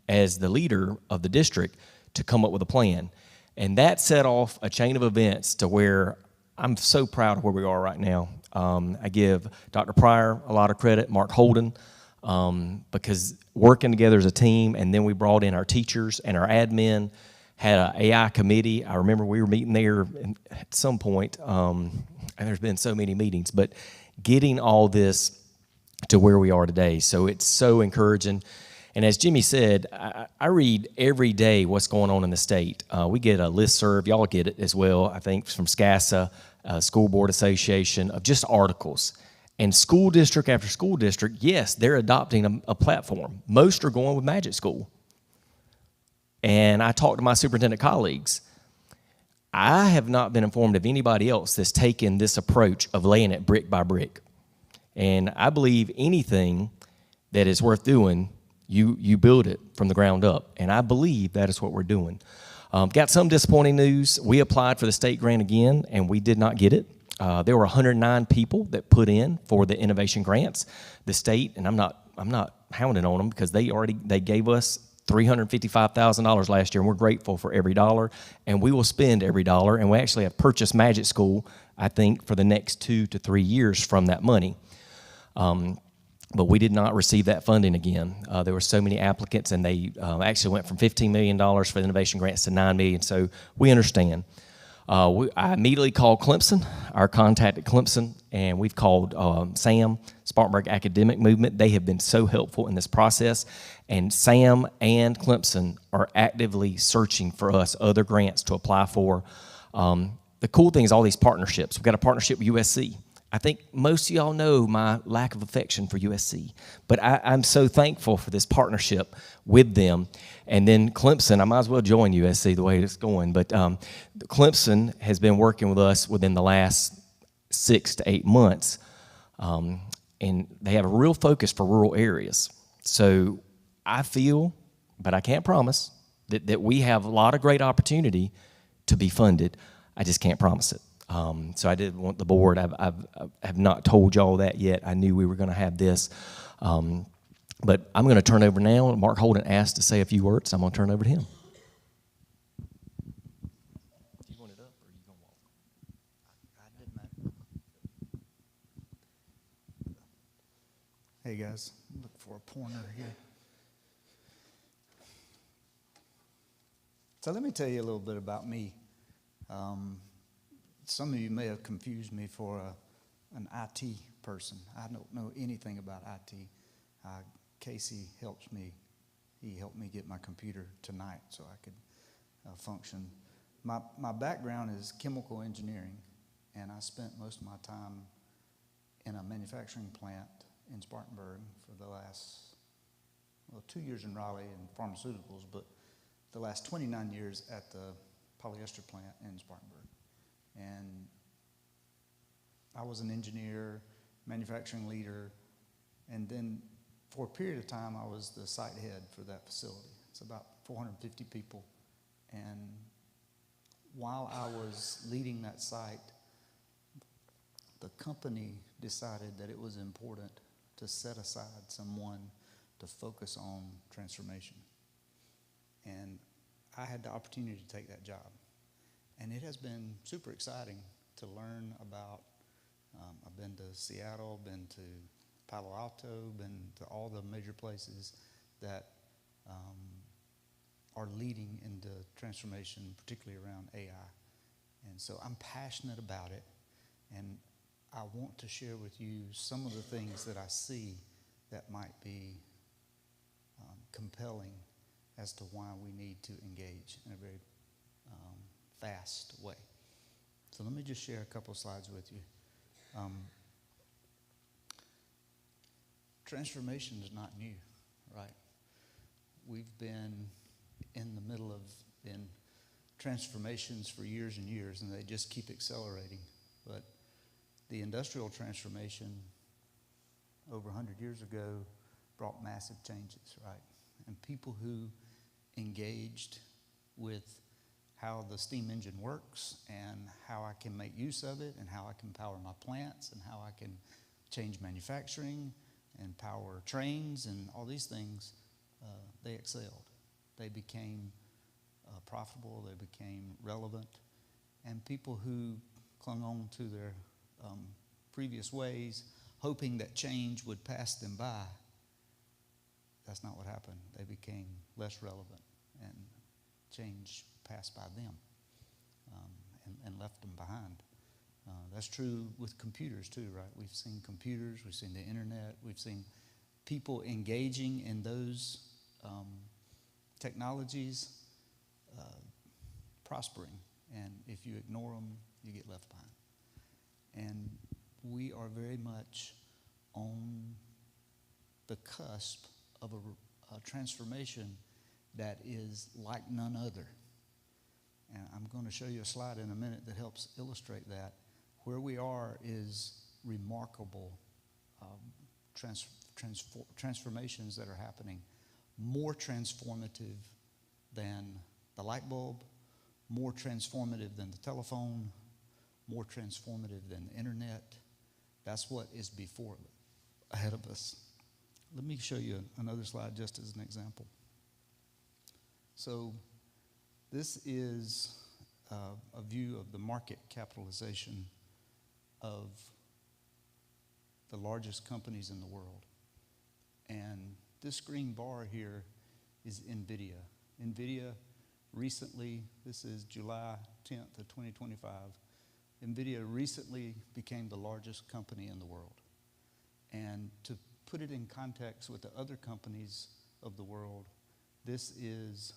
as the leader of the district to come up with a plan. And that set off a chain of events to where I'm so proud of where we are right now. I give Dr. Pryor a lot of credit, Mark Holden, because working together as a team, and then we brought in our teachers and our admin, had an AI committee. I remember we were meeting there at some point, and there's been so many meetings, but getting all this to where we are today. So it's so encouraging. And as Jimmy said, I read every day what's going on in the state. We get a listserv, y'all get it as well, I think, from SCASA, School Board Association, of just articles. And school district after school district, yes, they're adopting a platform. Most are going with Magic School. And I talked to my superintendent colleagues. I have not been informed of anybody else that's taken this approach of laying it brick by brick. And I believe anything that is worth doing, you build it from the ground up. And I believe that is what we're doing. Got some disappointing news. We applied for the state grant again, and we did not get it. There were 109 people that put in for the innovation grants. The state, and I'm not hounding on them because they gave us $355,000 last year, and we're grateful for every dollar, and we will spend every dollar, and we actually have purchased Magic School, I think, for the next 2 to 3 years from that money. But we did not receive that funding again. There were so many applicants, and they actually went from $15 million for the innovation grants to $9 million, so we understand. I immediately called Clemson, our contact at Clemson, and we've called SAM, Spartanburg Academic Movement. They have been so helpful in this process, and SAM and Clemson are actively searching for us other grants to apply for. The cool thing is all these partnerships. We've got a partnership with USC. I think most of y'all know my lack of affection for USC, but I'm so thankful for this partnership with them. And then Clemson, I might as well join USC the way it's going, but Clemson has been working with us within the last 6 to 8 months, and they have a real focus for rural areas. So I feel, but I can't promise, that we have a lot of great opportunity to be funded. I just can't promise it. So I did want the board, I have not told y'all that yet. I knew we were going to have this. But I'm going to turn over now. Mark Holden asked to say a few words. I'm going to turn over to him. guys. Look for a pointer here. So let me tell you a little bit about me. Some of you may have confused me for an IT person. I don't know anything about IT. Casey helps me. He helped me get my computer tonight so I could function. My background is chemical engineering, and I spent most of my time in a manufacturing plant in Spartanburg for the last, 2 years in Raleigh in pharmaceuticals, but the last 29 years at the polyester plant in Spartanburg. And I was an engineer, manufacturing leader, and then for a period of time I was the site head for that facility. It's about 450 people. And while I was leading that site, the company decided that it was important to set aside someone to focus on transformation. And I had the opportunity to take that job. And it has been super exciting to learn about, I've been to Seattle, been to Palo Alto, been to all the major places that are leading into transformation, particularly around AI. And so I'm passionate about it, and I want to share with you some of the things that I see that might be compelling as to why we need to engage in a very fast way. So let me just share a couple of slides with you. Transformation is not new, right? We've been in the middle of transformations for years and years, and they just keep accelerating. But the industrial transformation over 100 years ago brought massive changes, right? And people who engaged with how the steam engine works and how I can make use of it and how I can power my plants and how I can change manufacturing and power trains and all these things, they excelled. They became profitable, they became relevant, and people who clung on to their previous ways, hoping that change would pass them by, that's not what happened. They became less relevant, and change passed by them and left them behind. That's true with computers too, right? We've seen computers, we've seen the internet, we've seen people engaging in those technologies prospering, and if you ignore them, you get left behind. And we are very much on the cusp of a transformation that is like none other. And I'm going to show you a slide in a minute that helps illustrate that. Where we are is remarkable transformations that are happening, more transformative than the light bulb, more transformative than the telephone, more transformative than the internet. That's what is ahead of us. Let me show you another slide just as an example. So this is a view of the market capitalization of the largest companies in the world. And this green bar here is NVIDIA. NVIDIA recently, this is July 10th of 2025, NVIDIA recently became the largest company in the world. And to put it in context with the other companies of the world, this is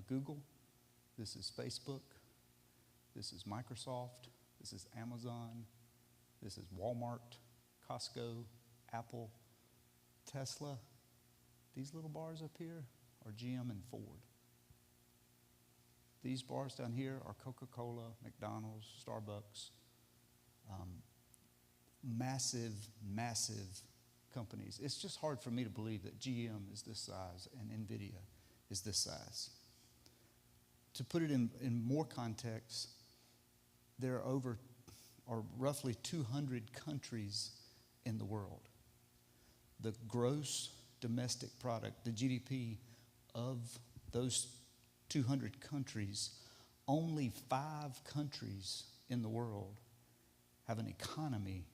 Google, this is Facebook, this is Microsoft, this is Amazon, this is Walmart, Costco, Apple, Tesla. These little bars up here are GM and Ford. These bars down here are Coca-Cola, McDonald's, Starbucks. Massive, massive companies. It's just hard for me to believe that GM is this size and NVIDIA is this size. To put it in more context, there are roughly 200 countries in the world. The gross domestic product, the GDP of those 200 countries, only 5 countries in the world have an economy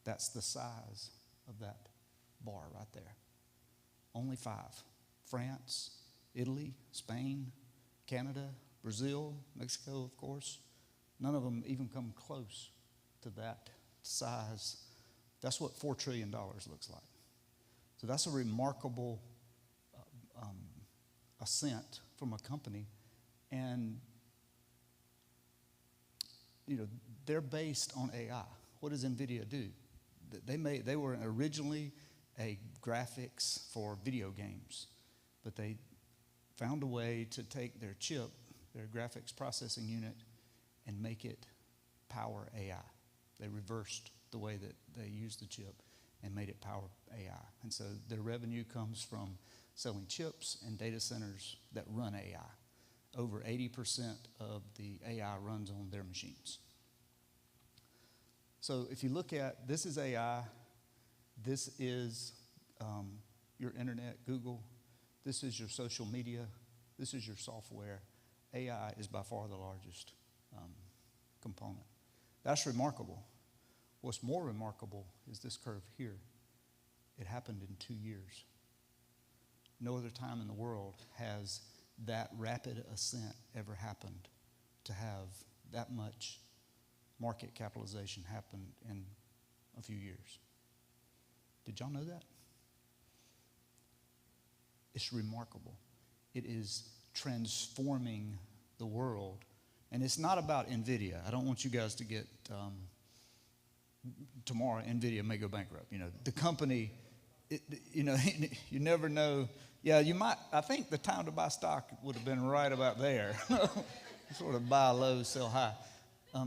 that's the size of that bar right there. Only 5. France, Italy, Spain, Canada, Brazil, Mexico, of course. None of them even come close to that size. That's what $4 trillion looks like. So that's a remarkable ascent from a company. And, you know, they're based on AI. What does NVIDIA do? They were originally a graphics for video games, but they found a way to take their chip, their graphics processing unit, and make it power AI. They reversed the way that they used the chip and made it power AI. And so their revenue comes from selling chips and data centers that run AI. Over 80% of the AI runs on their machines. So if you look at, this is AI, this is your internet, Google, this is your social media, this is your software. AI is by far the largest component. That's remarkable. What's more remarkable is this curve here. It happened in 2 years. No other time in the world has that rapid ascent ever happened, to have that much market capitalization happen in a few years. Did y'all know that? It's remarkable. It is transforming the world. And it's not about NVIDIA. I don't want you guys to get, tomorrow NVIDIA may go bankrupt. You know, the company, you know, you never know. Yeah, you might, I think the time to buy stock would have been right about there. Sort of buy low, sell high.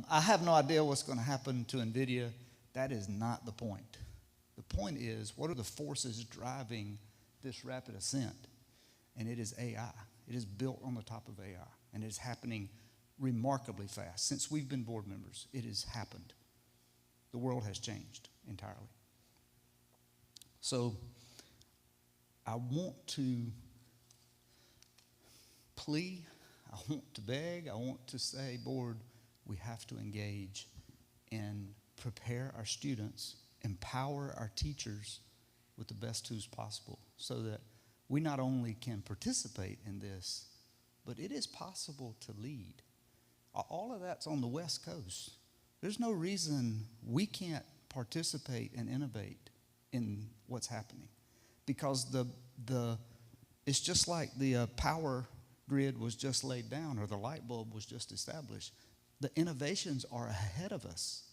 I have no idea what's going to happen to NVIDIA. That is not the point. The point is, what are the forces driving this rapid ascent? And it is AI. It is built on the top of AI. And it is happening remarkably fast. Since we've been board members, it has happened. The world has changed entirely. So I want to plea, I want to beg, I want to say, board, we have to engage and prepare our students, empower our teachers with the best tools possible, so that we not only can participate in this, but it is possible to lead. All of that's on the West Coast. There's no reason we can't participate and innovate in what's happening, because it's just like the power grid was just laid down, or the light bulb was just established. The innovations are ahead of us.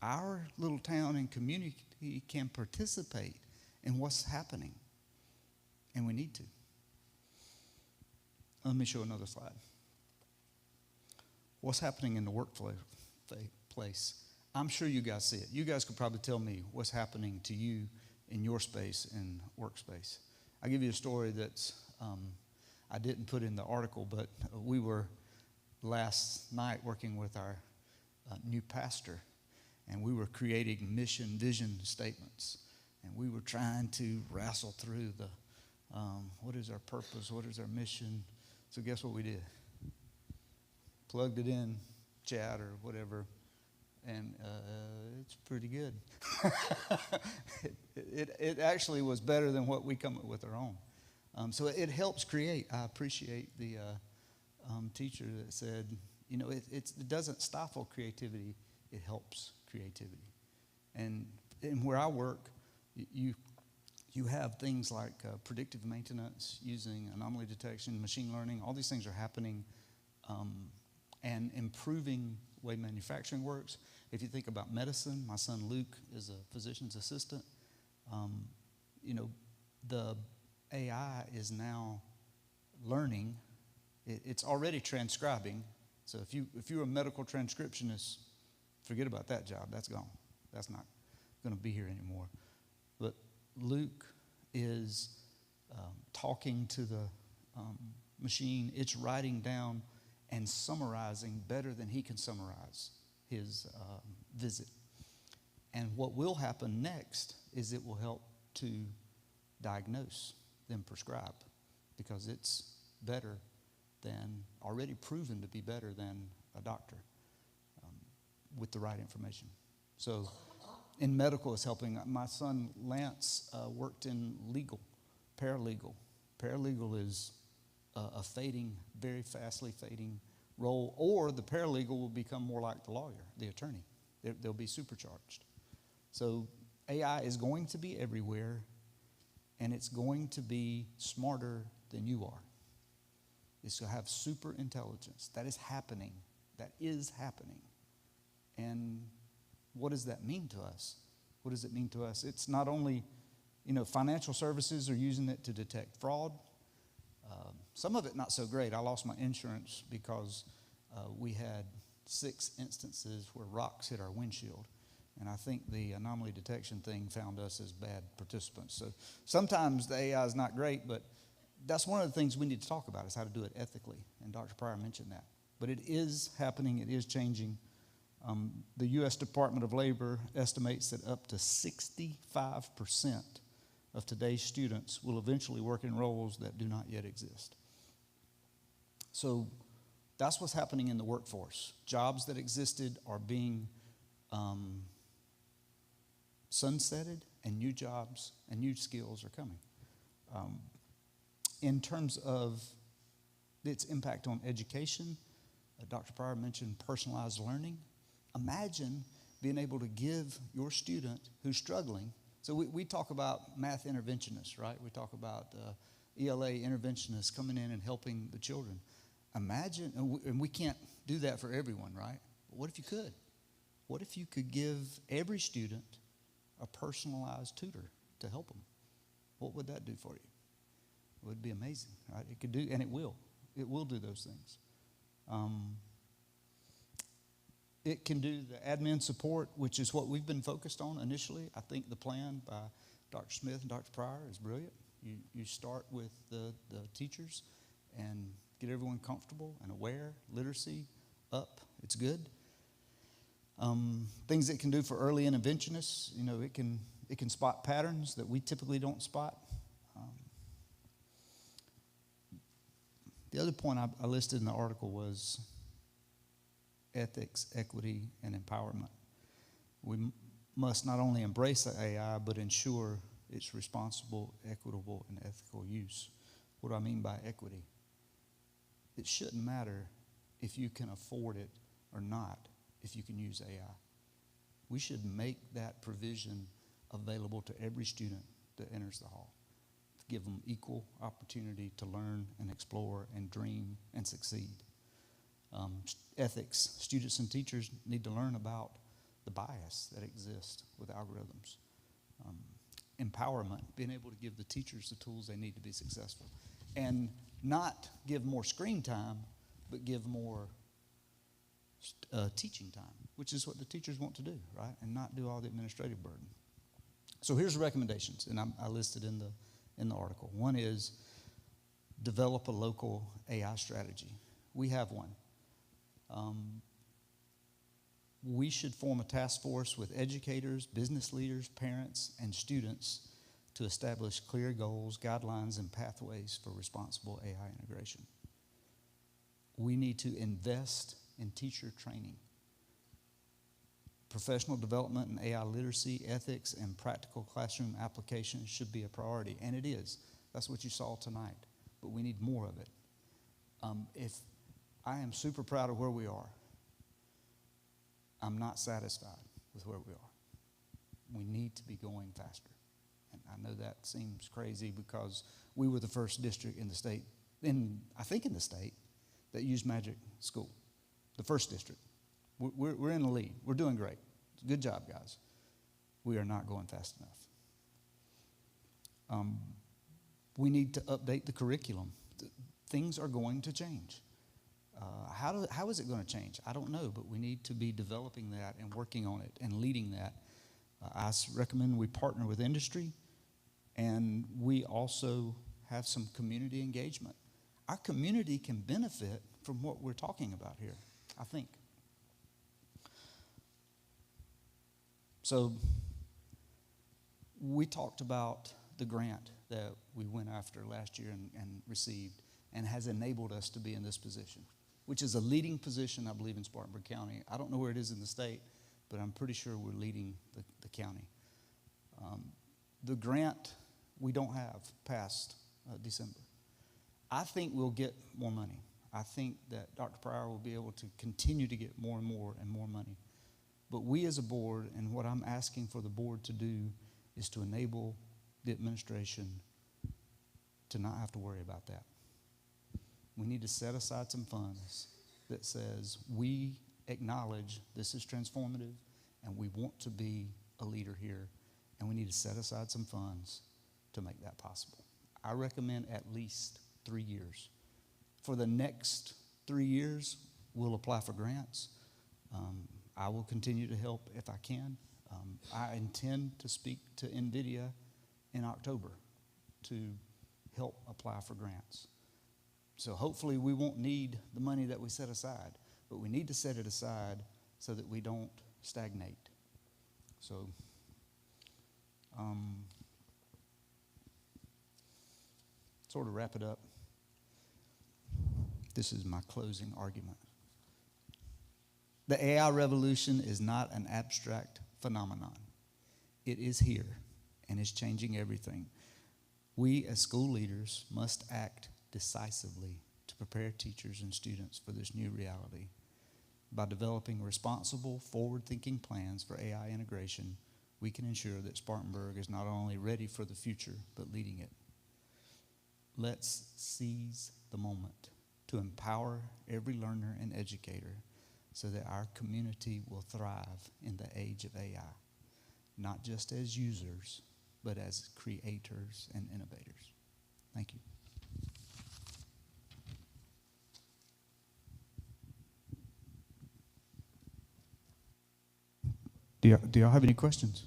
Our little town and community can participate in what's happening, and we need to. Let me show another slide. What's happening in the workplace? I'm sure you guys see it. You guys could probably tell me what's happening to you in your space and workspace. I'll give you a story that's, I didn't put in the article, but we were last night working with our new pastor, and we were creating mission vision statements. And we were trying to wrestle through the, what is our purpose? What is our mission? So guess what we did? Plugged it in, chat or whatever, and it's pretty good. it actually was better than what we come up with our own. So it helps create. I appreciate the teacher that said, you know, it doesn't stifle creativity, it helps creativity. And where I work, you have things like predictive maintenance using anomaly detection, machine learning. All these things are happening and improving the way manufacturing works. If you think about medicine, my son Luke is a physician's assistant. You know, the AI is now learning. It's already transcribing. So if you're a medical transcriptionist, forget about that job. That's gone. That's not going to be here anymore. But Luke is talking to the machine. It's writing down and summarizing better than he can summarize his visit. And what will happen next is it will help to diagnose, then prescribe, because it's better than, already proven to be better than a doctor with the right information. So in medical is helping. My son Lance worked in legal, paralegal. Paralegal is a fading, very fastly fading role, or the paralegal will become more like the lawyer, the attorney. They'll be supercharged. So AI is going to be everywhere, and it's going to be smarter than you are. It's going to have super intelligence. That is happening. That is happening. And what does that mean to us? What does it mean to us? It's not only, financial services are using it to detect fraud. Some of it not so great. I lost my insurance because we had 6 instances where rocks hit our windshield. And I think the anomaly detection thing found us as bad participants. So sometimes the AI is not great, but that's one of the things we need to talk about is how to do it ethically. And Dr. Pryor mentioned that. But it is happening. It is changing. The U.S. Department of Labor estimates that up to 65% of today's students will eventually work in roles that do not yet exist. So that's what's happening in the workforce. Jobs that existed are being sunsetted, and new jobs and new skills are coming. In terms of its impact on education, Dr. Pryor mentioned personalized learning. Imagine being able to give your student who's struggling. So we talk about math interventionists, right? We talk about ELA interventionists coming in and helping the children. Imagine, and we can't do that for everyone, right? But what if you could? What if you could give every student a personalized tutor to help them? What would that do for you? It would be amazing, right? It could do, and it will. It will do those things. It can do the admin support, which is what we've been focused on initially. I think the plan by Dr. Smith and Dr. Pryor is brilliant. You start with the teachers and get everyone comfortable and aware, literacy up. It's good. Things it can do for early interventionists, it can spot patterns that we typically don't spot. The other point I listed in the article was ethics, equity, and empowerment. We must not only embrace the AI, but ensure its responsible, equitable, and ethical use. What do I mean by equity? It shouldn't matter if you can afford it or not, if you can use AI. We should make that provision available to every student that enters the hall. Give them equal opportunity to learn and explore and dream and succeed. Ethics, students and teachers need to learn about the bias that exists with algorithms. Empowerment, being able to give the teachers the tools they need to be successful. And not give more screen time, but give more teaching time, which is what the teachers want to do, right? And not do all the administrative burden. So here's the recommendations, and I listed in the article. One is develop a local AI strategy. We have one. We should form a task force with educators, business leaders, parents, and students to establish clear goals, guidelines, and pathways for responsible AI integration. We need to invest in teacher training. Professional development in AI literacy, ethics, and practical classroom application should be a priority, and it is. That's what you saw tonight, but we need more of it. If I am super proud of where we are, I'm not satisfied with where we are. We need to be going faster. And I know that seems crazy because we were the first district in the state, I think in the state, that used Magic School. The first district. We're in the lead. We're doing great. Good job, guys. We are not going fast enough. We need to update the curriculum. Things are going to change. How is it going to change? I don't know, but we need to be developing that and working on it and leading that. I recommend we partner with industry, and we also have some community engagement. Our community can benefit from what we're talking about here, I think. So we talked about the grant that we went after last year and received and has enabled us to be in this position, which is a leading position, I believe, in Spartanburg County. I don't know where it is in the state, but I'm pretty sure we're leading the county. The grant we don't have past December. I think we'll get more money. I think that Dr. Pryor will be able to continue to get more and more and more money. But we as a board, and what I'm asking for the board to do, is to enable the administration to not have to worry about that. We need to set aside some funds that says we acknowledge this is transformative and we want to be a leader here, and we need to set aside some funds to make that possible. I recommend at least 3 years. For the next 3 years, we'll apply for grants. I will continue to help if I can. I intend to speak to NVIDIA in October to help apply for grants. So hopefully we won't need the money that we set aside, but we need to set it aside so that we don't stagnate. So sort of wrap it up. This is my closing argument. The AI revolution is not an abstract phenomenon. It is here and is changing everything. We as school leaders must act decisively to prepare teachers and students for this new reality. By developing responsible, forward-thinking plans for AI integration, we can ensure that Spartanburg is not only ready for the future, but leading it. Let's seize the moment to empower every learner and educator so that our community will thrive in the age of AI, not just as users, but as creators and innovators. Thank you. Do y'all have any questions?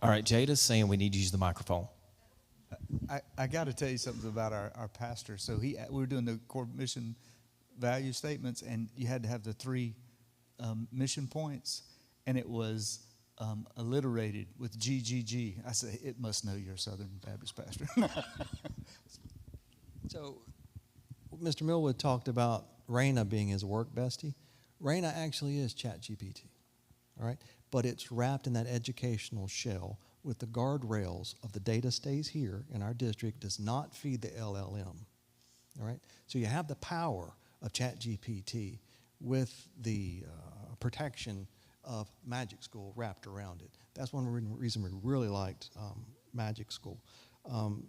All right, Jada's saying we need to use the microphone. I got to tell you something about our pastor. So we were doing the core mission value statements, and you had to have the 3 mission points, and it was alliterated with GGG. I said, it must know you're a Southern Baptist pastor. So, Mr. Millwood talked about Raina being his work bestie. Raina actually is ChatGPT, all right? But it's wrapped in that educational shell with the guardrails of the data stays here in our district, does not feed the LLM, all right? So you have the power of ChatGPT with the protection of Magic School wrapped around it. That's one reason we really liked Magic School.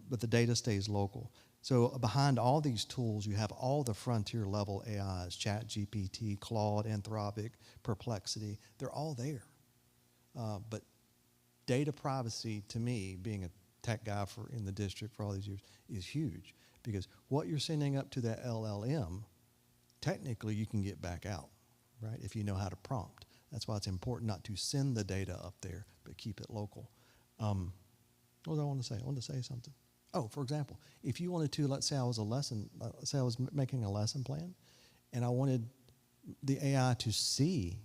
But the data stays local. So behind all these tools, you have all the frontier level AIs, ChatGPT, Claude, Anthropic, Perplexity. They're all there. But data privacy, to me, being a tech guy in the district for all these years, is huge. Because what you're sending up to that LLM, technically you can get back out, right, if you know how to prompt. That's why it's important not to send the data up there, but keep it local. What was I want to say? I wanted to say something. Oh, for example, if you wanted to, let's say I was making a lesson plan, and I wanted the AI to see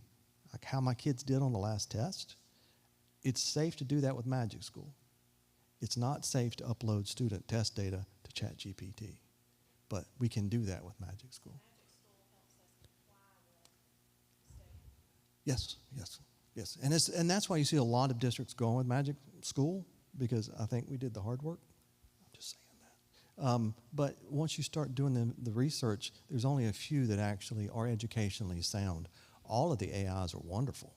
like how my kids did on the last test, it's safe to do that with Magic School. It's not safe to upload student test data to ChatGPT, but we can do that with Magic School. Yes. And that's why you see a lot of districts going with Magic School, because I think we did the hard work. I'm just saying that. But once you start doing the research, there's only a few that actually are educationally sound. All of the AIs are wonderful.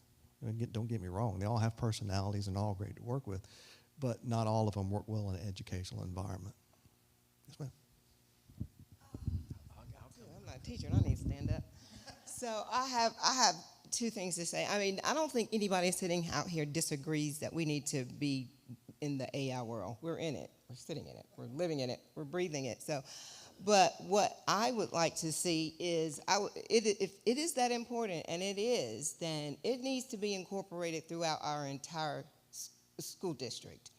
Don't get me wrong. They all have personalities and all great to work with, but not all of them work well in an educational environment. Yes, ma'am. I'm not a teacher, and I need to stand up. So I have 2 things to say. I mean, I don't think anybody sitting out here disagrees that we need to be in the AI world. We're in it. We're sitting in it. We're living in it. We're breathing it. So, but what I would like to see is, if it is that important, and it is, then it needs to be incorporated throughout our entire school district.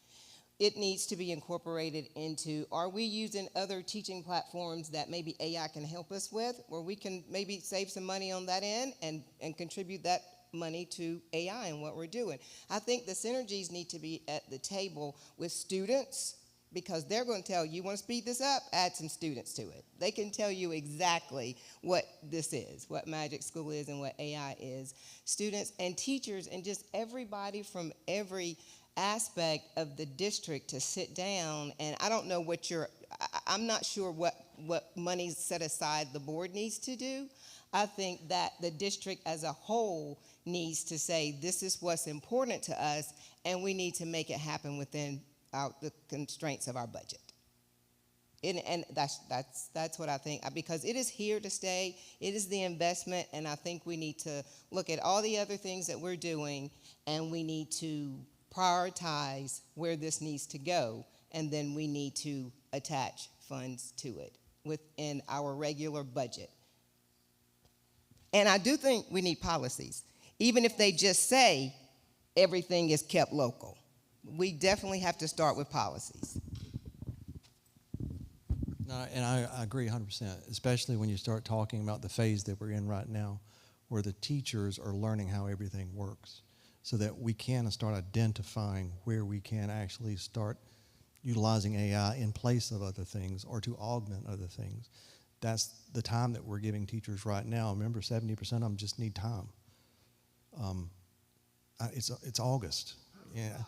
It needs to be incorporated into, are we using other teaching platforms that maybe AI can help us with, where we can maybe save some money on that end and contribute that money to AI and what we're doing. I think the synergies need to be at the table with students, because they're going to tell you, want to speed this up, add some students to it. They can tell you exactly what this is, what Magic School is and what AI is. Students and teachers and just everybody from every aspect of the district to sit down, and I don't know I'm not sure what money set aside the board needs to do. I think that the district as a whole needs to say, this is what's important to us, and we need to make it happen within the constraints of our budget. And that's what I think, because it is here to stay. It is the investment, and I think we need to look at all the other things that we're doing, and we need to prioritize where this needs to go, and then we need to attach funds to it within our regular budget. And I do think we need policies, even if they just say everything is kept local. We definitely have to start with policies. No, and I agree 100%, especially when you start talking about the phase that we're in right now, where the teachers are learning how everything works, so that we can start identifying where we can actually start utilizing AI in place of other things or to augment other things. That's the time that we're giving teachers right now. Remember, 70% of them just need time. It's August. Yeah.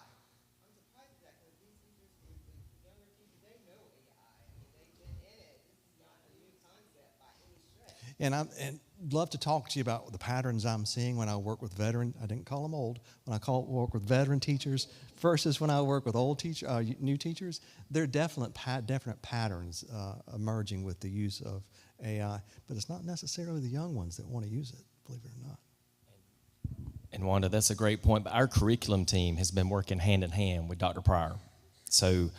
And I'd love to talk to you about the patterns I'm seeing when I work with I didn't call them old, when I work with veteran teachers versus when I work with new teachers. There are definite patterns emerging with the use of AI, but it's not necessarily the young ones that want to use it, believe it or not. And Wanda, that's a great point, but our curriculum team has been working hand in hand with Dr. Pryor. So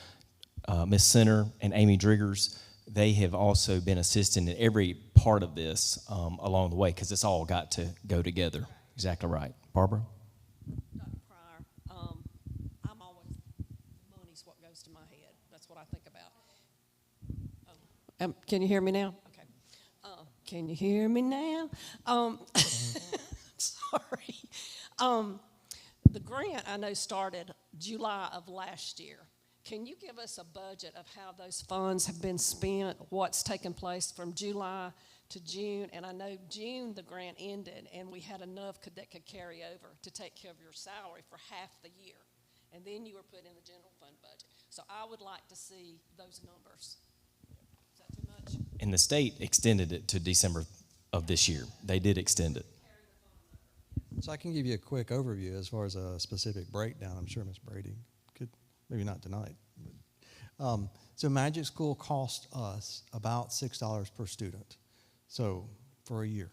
Ms. Center and Amy Driggers, they have also been assisting in every part of this along the way, because it's all got to go together. Exactly right. Barbara? Dr. Pryor, I'm always Can you hear me now? Okay. Can you hear me now? Sorry. The grant, I know, started July of last year. Can you give us a budget of how those funds have been spent, what's taken place from July to June? And I know June the grant ended, and we had enough that could carry over to take care of your salary for half the year. And then you were put in the general fund budget. So I would like to see those numbers. Is that too much? And the state extended it to December of this year. They did extend it. So I can give you a quick overview as far as a specific breakdown. I'm sure Ms. Brady could, maybe not tonight. So Magic School cost us about $6 per student. So for a year.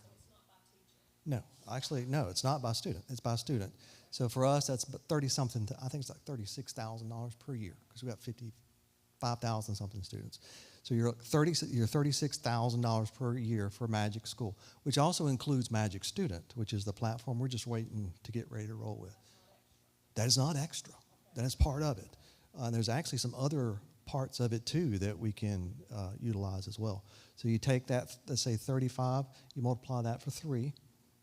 No, actually, no, it's not by student. It's by student. So for us, that's 30-something, I think it's like $36,000 per year because we got 55,000 something students. So you're $36,000 per year for Magic School, which also includes Magic Student, which is the platform we're just waiting to get ready to roll with. That is not extra. That is part of it. There's actually some other parts of it too that we can utilize as well. So you take that, let's say 35, you multiply that for 3,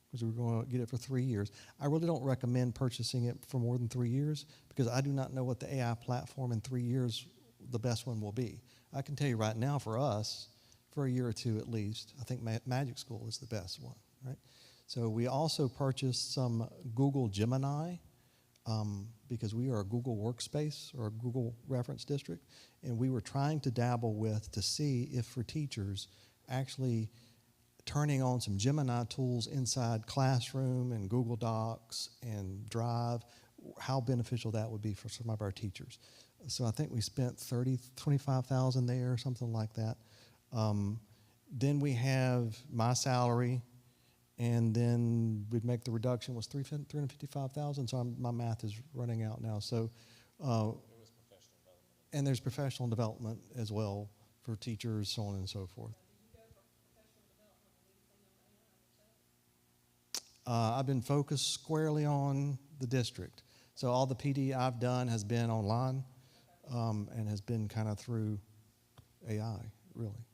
because we're going to get it for 3 years. I really don't recommend purchasing it for more than 3 years because I do not know what the AI platform in 3 years the best one will be. I can tell you right now for us, for a year or two at least, I think Magic School is the best one, right? So we also purchased some Google Gemini because we are a Google Workspace or a Google Reference District, and we were trying to dabble with to see if for teachers actually turning on some Gemini tools inside Classroom and Google Docs and Drive, how beneficial that would be for some of our teachers. So I think we spent $25,000 there, something like that. Then we have my salary, and then we'd make the reduction was $355,000. So my math is running out now. So, and there's professional development as well for teachers, so on and so forth. I've been focused squarely on the district. So all the PD I've done has been online and has been kind of through AI, really.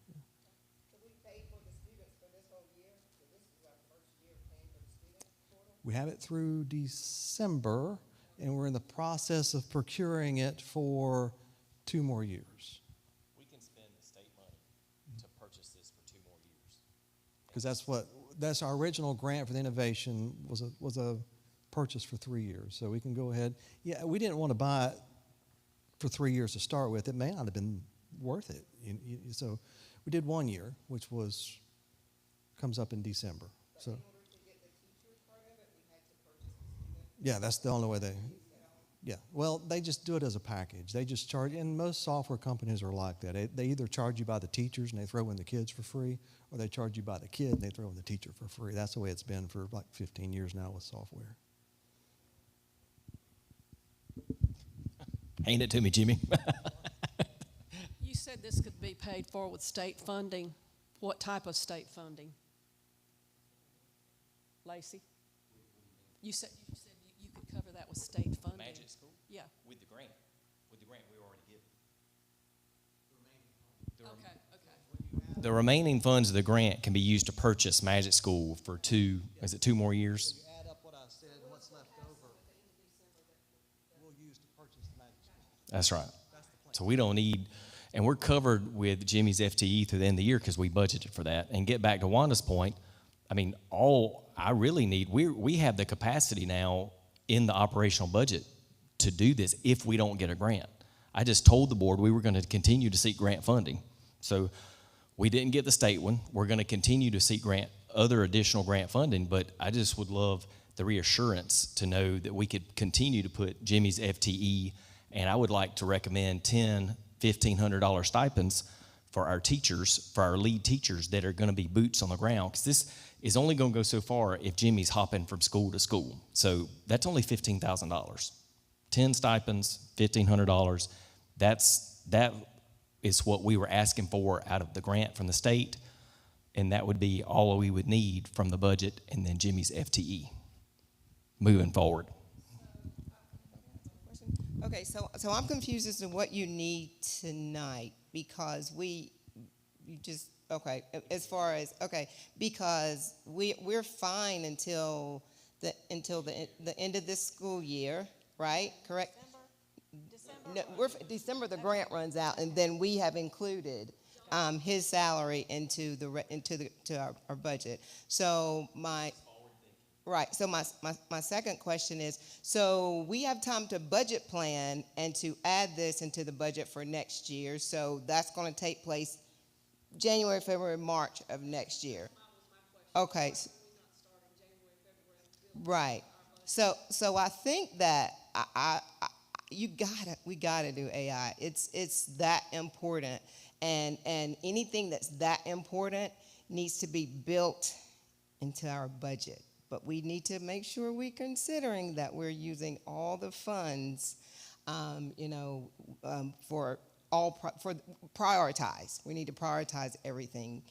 So we paid for the students for this whole year? So this is our first year paying for the student portal? We have it through December, and we're in the process of procuring it for 2 more years. We can spend the state money to purchase this for 2 more years. Because that's our original grant for the innovation was a purchase for 3 years. So we can go ahead. Yeah, we didn't want to buy it for 3 years to start with. It may not have been worth it. So we did 1 year, which comes up in December. So. In order to get the teacher part of it, we had to purchase the student. Yeah, that's the only way they. Yeah, well, they just do it as a package. They just charge, and most software companies are like that. They either charge you by the teachers and they throw in the kids for free, or they charge you by the kid and they throw in the teacher for free. That's the way it's been for like 15 years now with software. Hand it to me, Jimmy. You said this could be paid for with state funding. What type of state funding? Lacey? You said you could cover that with state funding. Magic School? Yeah. With the grant. With the grant we already given. Okay. The remaining funds of the grant can be used to purchase Magic School for 2 more years? You add up what I said and what's left over, we'll use to purchase the Magic School. That's right. So we don't need, and we're covered with Jimmy's FTE through the end of the year because we budgeted for that. And get back to Wanda's point, I mean, all I really need, we have the capacity now in the operational budget to do this if we don't get a grant. I just told the board we were going to continue to seek grant funding. So we didn't get the state one. We're going to continue to seek other additional grant funding, but I just would love the reassurance to know that we could continue to put Jimmy's FTE, and I would like to recommend $1,000, $1,500 stipends for our teachers, for our lead teachers that are going to be boots on the ground, because this is only going to go so far if Jimmy's hopping from school to school. So that's only $15,000. 10 stipends, $1,500. That is what we were asking for out of the grant from the state, and that would be all we would need from the budget and then Jimmy's FTE moving forward. Okay, so I'm confused as to what you need tonight because you just, okay, as far as, okay, because we're fine until the end of this school year, right? Correct? No, December, the grant runs out, and then we have included his salary into our budget. So right. So my second question is, so we have time to budget plan and to add this into the budget for next year. So that's going to take place January, February, March of next year. Okay. Right. So I think that we gotta do AI. It's that important, and anything that's that important needs to be built into our budget. But we need to make sure we're considering that we're using all the funds, for prioritize. We need to prioritize everything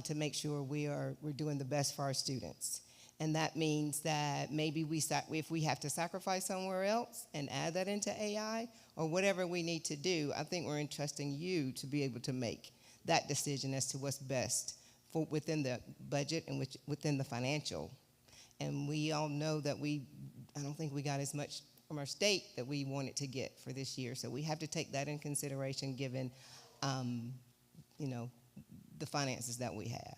to make sure we're doing the best for our students. And that means that maybe if we have to sacrifice somewhere else and add that into AI or whatever we need to do, I think we're entrusting you to be able to make that decision as to what's best for within the budget and within the financial. And we all know that I don't think we got as much from our state that we wanted to get for this year. So we have to take that in consideration given, the finances that we have.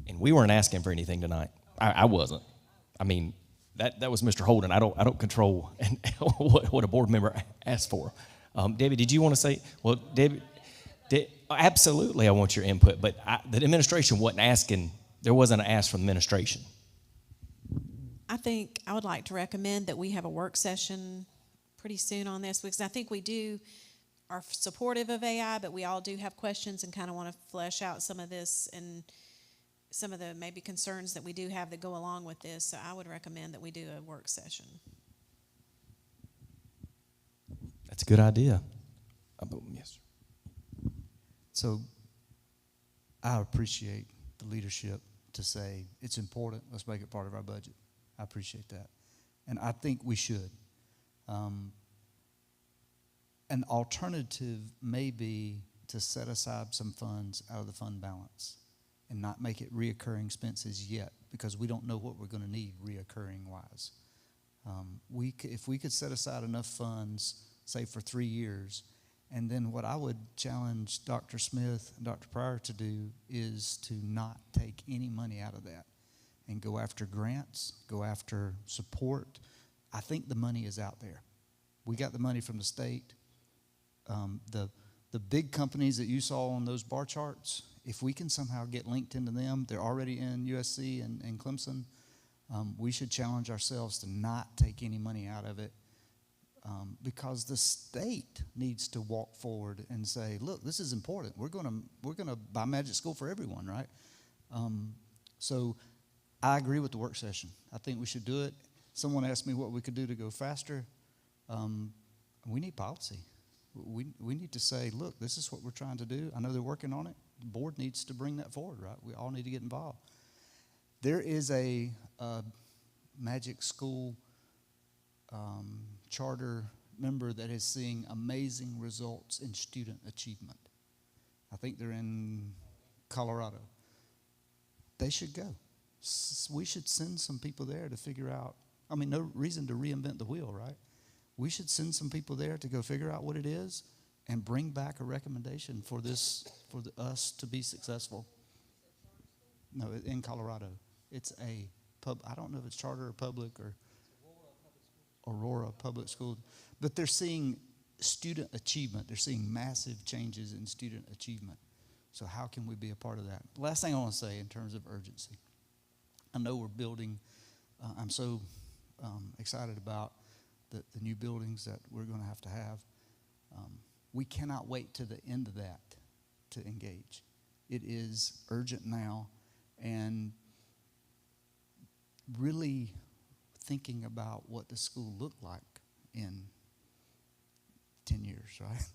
And we weren't asking for anything tonight. I wasn't. I mean, that was Mr. Holden. I don't control what a board member asked for. Debbie, did you want to say? Well, Debbie, absolutely, I want your input. But the administration wasn't asking. There wasn't an ask from the administration. I think I would like to recommend that we have a work session pretty soon on this, because I think we are supportive of AI, but we all do have questions and kind of want to flesh out some of this and some of the maybe concerns that we do have that go along with this. So I would recommend that we do a work session. That's a good idea. Yes, sir. So I appreciate the leadership to say it's important, let's make it part of our budget. I appreciate that. And I think we should. An alternative may be to set aside some funds out of the fund balance and not make it reoccurring expenses yet, because we don't know what we're going to need reoccurring wise. If we could set aside enough funds, say for 3 years, and then what I would challenge Dr. Smith and Dr. Pryor to do is to not take any money out of that and go after grants, go after support. I think the money is out there. We got the money from the state. The big companies that you saw on those bar charts, if we can somehow get linked into them, they're already in USC and Clemson, we should challenge ourselves to not take any money out of it, because the state needs to walk forward and say, look, this is important. We're gonna buy Magic School for everyone, right? So I agree with the work session. I think we should do it. Someone asked me what we could do to go faster. We need policy. We need to say, look, this is what we're trying to do. I know they're working on it. The board needs to bring that forward, right? We all need to get involved. There is a Magic School charter member that is seeing amazing results in student achievement. I think they're in Colorado. They should go. We should send some people there to figure out. I mean, no reason to reinvent the wheel, right? We should send some people there to go figure out what it is and bring back a recommendation for us to be successful. No, in Colorado. It's a I don't know if it's charter or public or Aurora Public School, but they're seeing student achievement. They're seeing massive changes in student achievement. So how can we be a part of that? Last thing I want to say in terms of urgency. I know we're building, I'm so excited about the new buildings that we're going to have. We cannot wait to the end of that to engage. It is urgent now, and really thinking about what the school looked like in 10 years, right?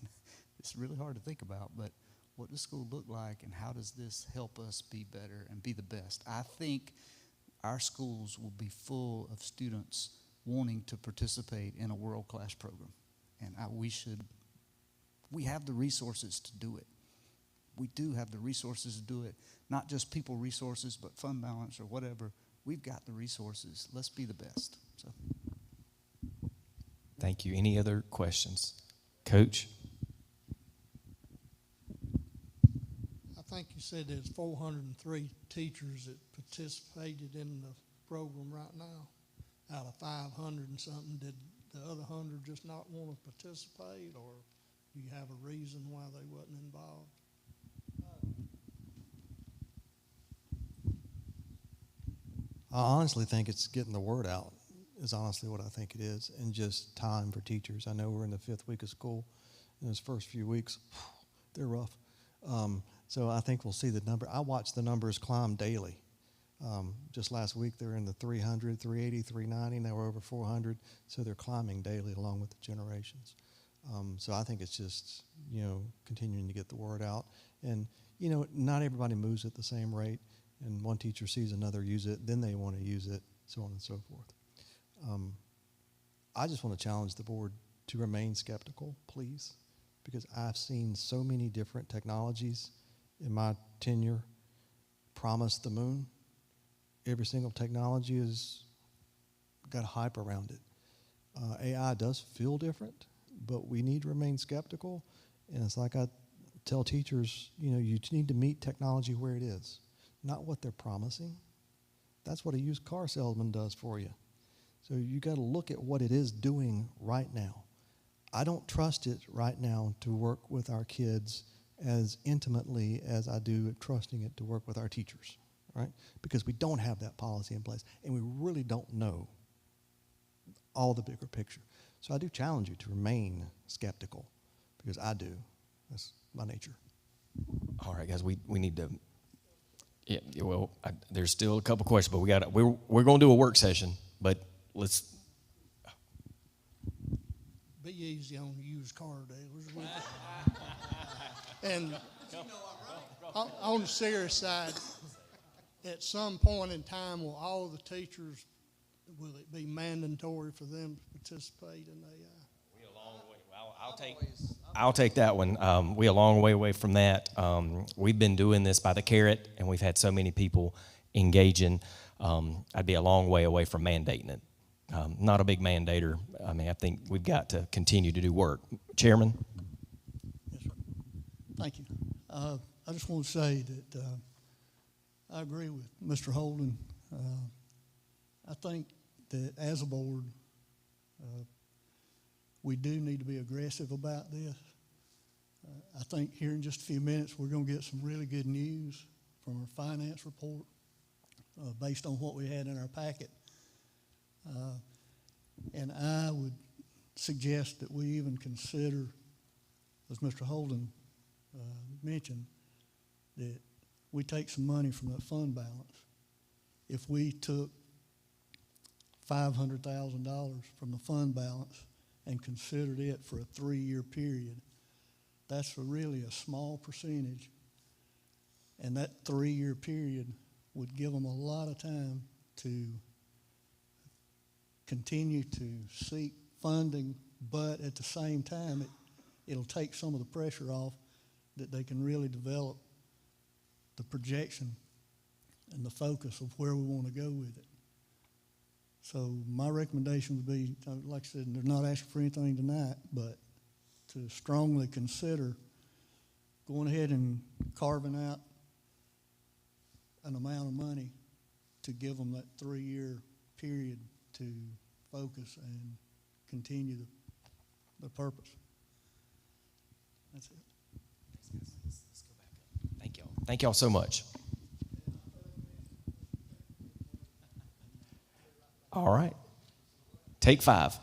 It's really hard to think about, but what does school look like, and how does this help us be better and be the best? I think our schools will be full of students wanting to participate in a world-class program, and we should We have the resources to do it. We do have the resources to do it. Not just people resources, but fund balance or whatever. We've got the resources. Let's be the best. So. Thank you. Any other questions? Coach? I think you said there's 403 teachers that participated in the program right now out of 500 and something. Did the other 100 just not want to participate, or do you have a reason why they wasn't involved? I honestly think it's getting the word out is honestly what I think it is, and just time for teachers. I know we're in the 5th week of school, and those first few weeks, they're rough. So I think we'll see the number. I watch the numbers climb daily. Just last week, they were in the 300, 380, 390. Now we're over 400. So they're climbing daily along with the generations. So I think it's just, continuing to get the word out. And, not everybody moves at the same rate. And one teacher sees another use it, then they want to use it, so on and so forth. I just want to challenge the board to remain skeptical, please, because I've seen so many different technologies in my tenure promise the moon. Every single technology has got a hype around it. AI does feel different, but we need to remain skeptical. And it's like I tell teachers, you need to meet technology where it is, not what they're promising. That's what a used car salesman does for you. So you got to look at what it is doing right now. I don't trust it right now to work with our kids as intimately as I do at trusting it to work with our teachers, right? Because we don't have that policy in place, and we really don't know all the bigger picture. So I do challenge you to remain skeptical, because I do. That's my nature. All right, guys, we need to. Yeah, well, there's still a couple questions, but we're going to do a work session, but let's. Be easy on used car dealers. And on the serious side, at some point in time, will all the teachers, will it be mandatory for them to participate in AI? We're a long way. I'll take that one. We're a long way away from that. We've been doing this by the carrot, and we've had so many people engaging. I'd be a long way away from mandating it. Not a big mandator. I mean, I think we've got to continue to do work. Chairman? Yes, sir. Thank you. I just want to say that I agree with Mr. Holden. I think that as a board, we do need to be aggressive about this. I think here in just a few minutes, we're going to get some really good news from our finance report based on what we had in our packet. And I would suggest that we even consider, as Mr. Holden mentioned, that we take some money from that fund balance. If we took $500,000 from the fund balance and considered it for a 3-year period, that's really a small percentage. And that 3-year period would give them a lot of time to continue to seek funding, but at the same time, it'll take some of the pressure off that they can really develop the projection and the focus of where we want to go with it. So my recommendation would be, like I said, they're not asking for anything tonight, but to strongly consider going ahead and carving out an amount of money to give them that 3-year period to focus and continue the purpose. That's it. Let's go back up. Thank y'all. Thank y'all so much. All right. Take 5.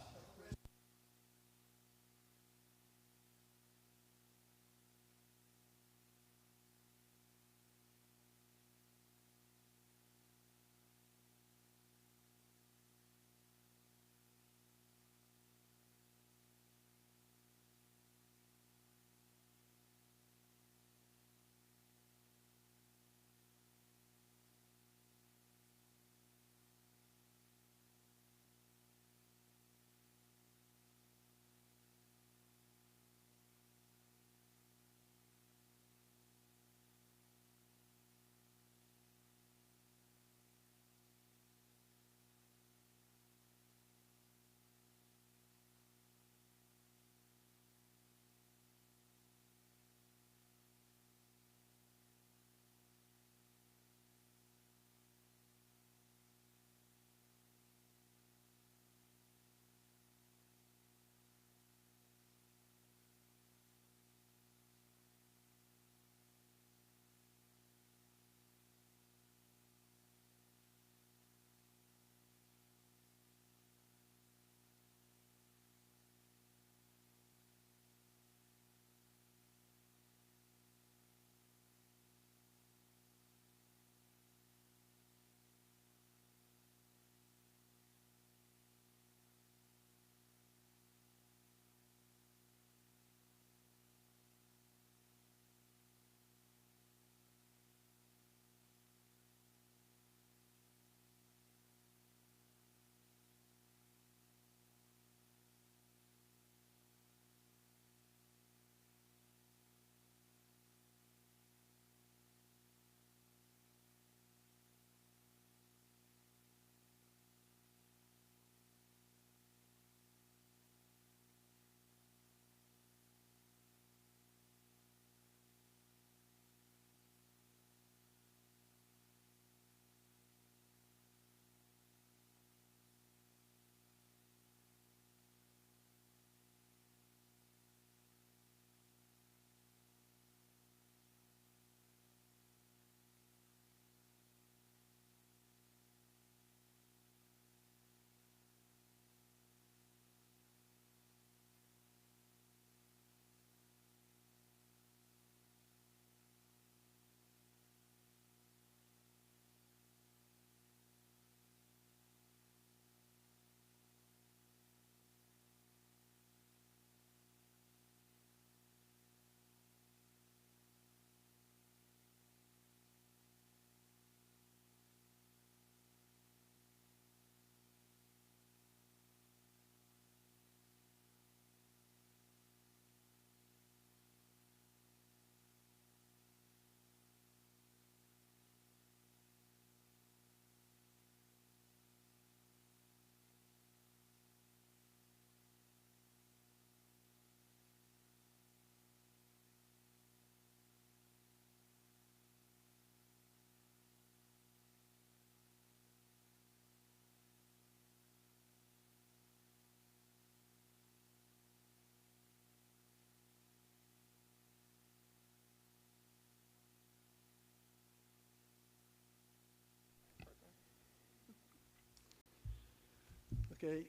Okay.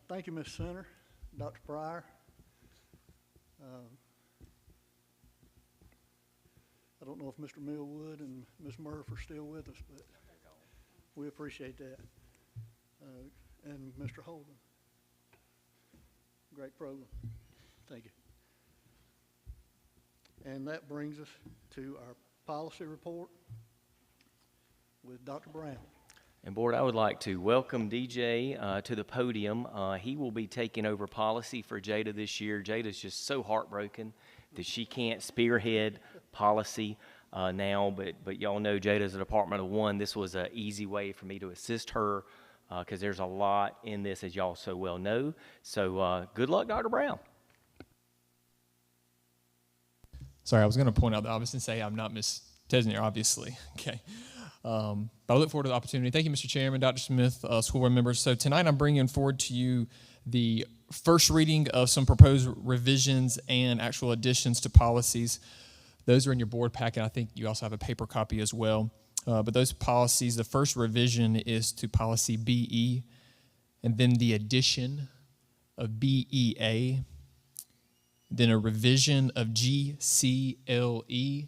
Thank you, Ms. Center, Dr. Pryor. I don't know if Mr. Millwood and Ms. Murph are still with us, but we appreciate that. And Mr. Holden. Great program. Thank you. And that brings us to our policy report with Dr. Brown. And Board, I would like to welcome DJ to the podium. He will be taking over policy for Jada this year. Jada's just so heartbroken that she can't spearhead policy now, but y'all know Jada's a Department of One. This was an easy way for me to assist her because there's a lot in this, as y'all so well know. So good luck, Dr. Brown. Sorry, I was going to point out the obvious and say I'm not Ms. Tesnier, obviously. Okay. But I look forward to the opportunity. Thank you, Mr. Chairman, Dr. Smith, school board members. So tonight I'm bringing forward to you the first reading of some proposed revisions and actual additions to policies. Those are in your board packet. I think you also have a paper copy as well. But those policies, the first revision is to policy BE, and then the addition of BEA, then a revision of GCLE,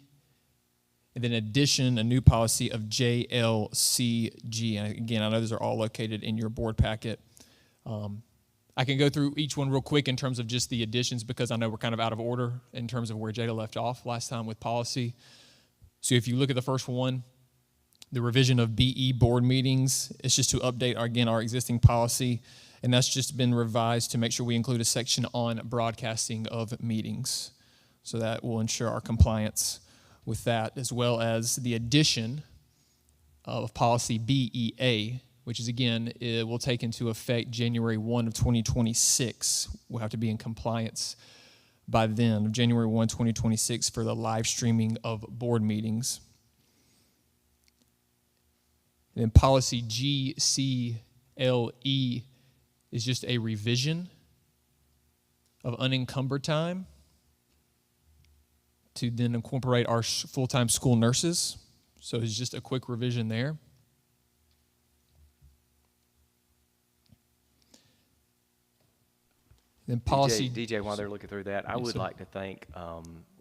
and then addition, a new policy of JLCG. And again, I know those are all located in your board packet. I can go through each one real quick in terms of just the additions because I know we're kind of out of order in terms of where Jada left off last time with policy. So if you look at the first one, the revision of BE board meetings, it's just to update, our existing policy, and that's just been revised to make sure we include a section on broadcasting of meetings. So that will ensure our compliance with that, as well as the addition of policy BEA, which is, again, it will take into effect January 1 of 2026. We'll have to be in compliance by then, of January 1, 2026, for the live streaming of board meetings. And then policy GCLE is just a revision of unencumbered time to then incorporate our full-time school nurses. So it's just a quick revision there. Then policy DJ, while they're looking through that, I would like to thank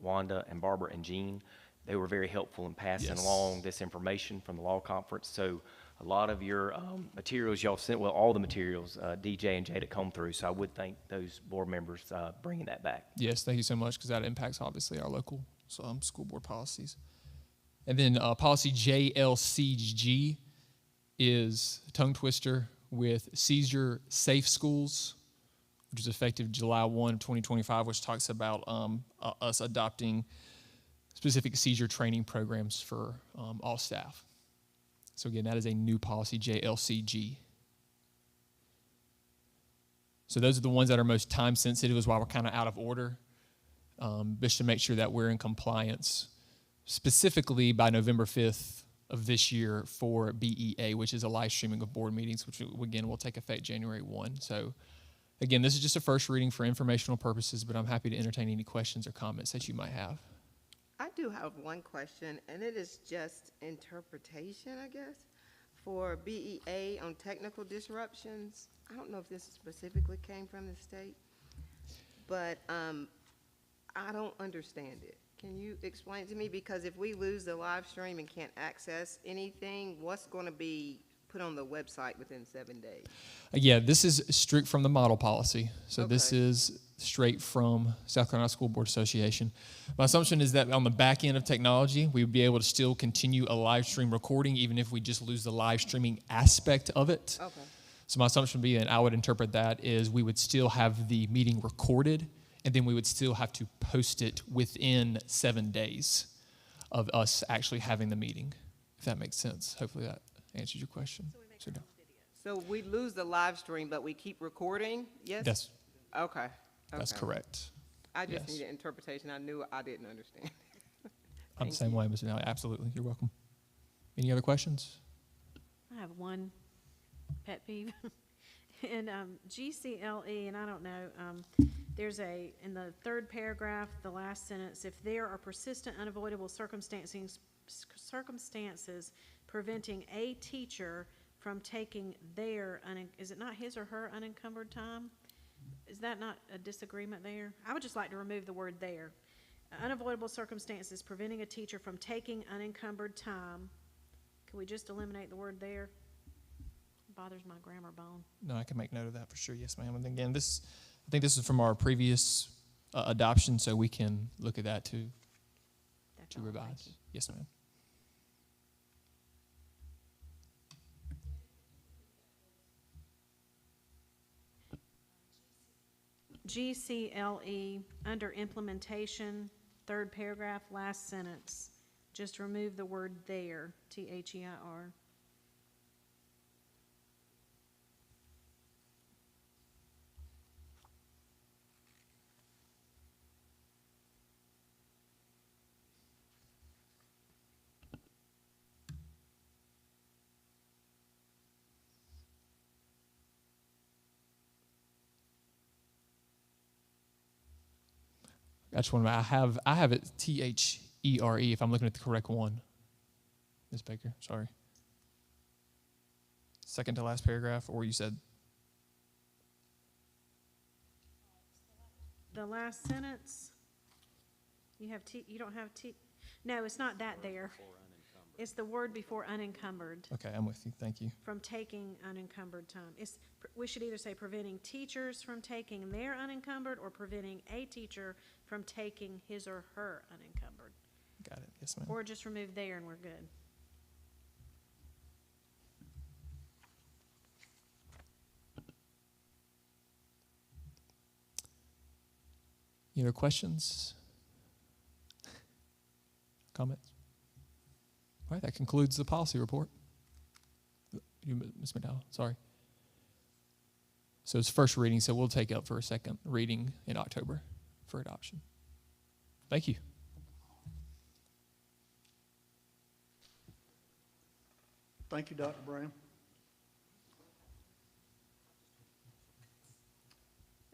Wanda and Barbara and Jean. They were very helpful in passing along this information from the law conference. So a lot of your materials y'all sent, well, all the materials DJ and Jada combed through. So I would thank those board members bringing that back. Yes, thank you so much, because that impacts, obviously, our local school board policies. And then policy JLCG is a tongue twister with seizure safe schools, which is effective July 1, 2025, which talks about us adopting specific seizure training programs for all staff. So again, that is a new policy, JLCG. So those are the ones that are most time sensitive, is why we're kind of out of order, just to make sure that we're in compliance, specifically by November 5th of this year for BEA, which is a live streaming of board meetings, which again will take effect January 1. So again, this is just a first reading for informational purposes, but I'm happy to entertain any questions or comments that you might have. I do have one question, and it is just interpretation, I guess, for BEA on technical disruptions. I don't know if this specifically came from the state, but I don't understand it. Can you explain it to me? Because if we lose the live stream and can't access anything, what's going to be put on the website within 7 days? Yeah, this is strict from the model policy. So this is straight from South Carolina School Board Association. My assumption is that on the back end of technology, we would be able to still continue a live stream recording even if we just lose the live streaming aspect of it. Okay. So my assumption would be, and I would interpret that, is we would still have the meeting recorded, and then we would still have to post it within 7 days of us actually having the meeting, if that makes sense. Hopefully that answers your question. So we lose the live stream, but we keep recording? Yes? Yes. Okay. That's correct. I just needed interpretation. I knew I didn't understand. I'm the same way, Mr. Nally. Absolutely. You're welcome. Any other questions? I have one pet peeve. In GCLE, and I don't know, there's in the third paragraph, the last sentence, if there are persistent, unavoidable circumstances preventing a teacher from taking their, is it not his or her unencumbered time? Is that not a disagreement there? I would just like to remove the word there. Unavoidable circumstances preventing a teacher from taking unencumbered time. Can we just eliminate the word there? Bothers my grammar bone. No, I can make note of that for sure. Yes, ma'am. And again, I think this is from our previous adoption, so we can look at that to revise. Yes, ma'am. GCLE, under implementation, third paragraph, last sentence. Just remove the word there, THEIR. I just want to, I have it THERE if I'm looking at the correct one. Ms. Baker, sorry. Second to last paragraph, or you said? The last sentence, you don't have no, it's not that there. It's the word before unencumbered. Okay, I'm with you. Thank you. From taking unencumbered time. We should either say preventing teachers from taking their unencumbered or preventing a teacher from taking his or her unencumbered. Got it. Yes, ma'am. Or just remove there and we're good. Any other questions? Comments? All right, that concludes the policy report. You, Ms. McDowell, sorry. So it's first reading, so we'll take up for a second reading in October for adoption. Thank you. Thank you, Dr. Brown.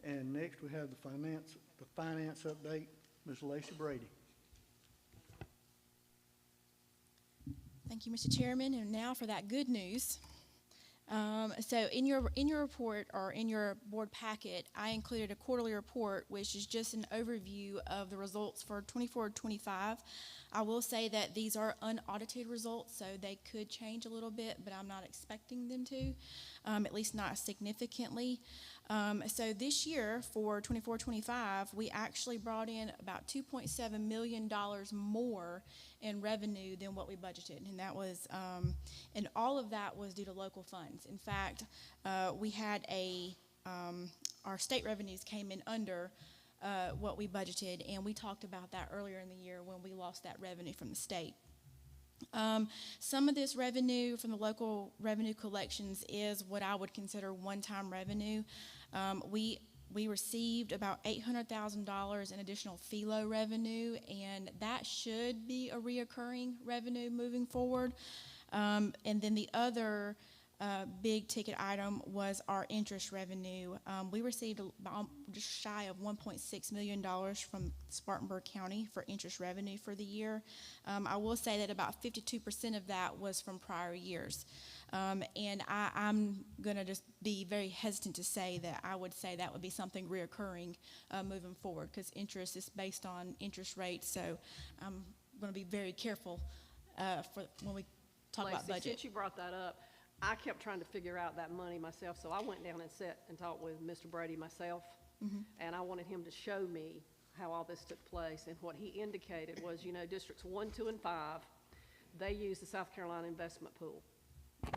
And next we have the finance update, Ms. Lacey Brady. Thank you, Mr. Chairman. And now for that good news. So in your report or in your board packet, I included a quarterly report, which is just an overview of the results for 24-25. I will say that these are unaudited results, so they could change a little bit, but I'm not expecting them to, at least not significantly. So this year for 24-25, we actually brought in about $2.7 million more in revenue than what we budgeted, and that was, and all of that was due to local funds. In fact, we had our state revenues came in under what we budgeted, and we talked about that earlier in the year when we lost that revenue from the state. Some of this revenue from the local revenue collections is what I would consider one-time revenue. We received about $800,000 in additional FELO revenue, and that should be a reoccurring revenue moving forward. And then the other big ticket item was our interest revenue. We received just shy of $1.6 million from Spartanburg County for interest revenue for the year. I will say that about 52% of that was from prior years. And I'm going to just be very hesitant to say that I would say that would be something reoccurring moving forward, because interest is based on interest rates. So I'm going to be very careful for when we talk about budget. Since you brought that up, I kept trying to figure out that money myself, so I went down and sat and talked with Mr. Brady myself, and I wanted him to show me how all this took place. And what he indicated was, you know, districts 1, 2, and 5, they use the South Carolina investment pool.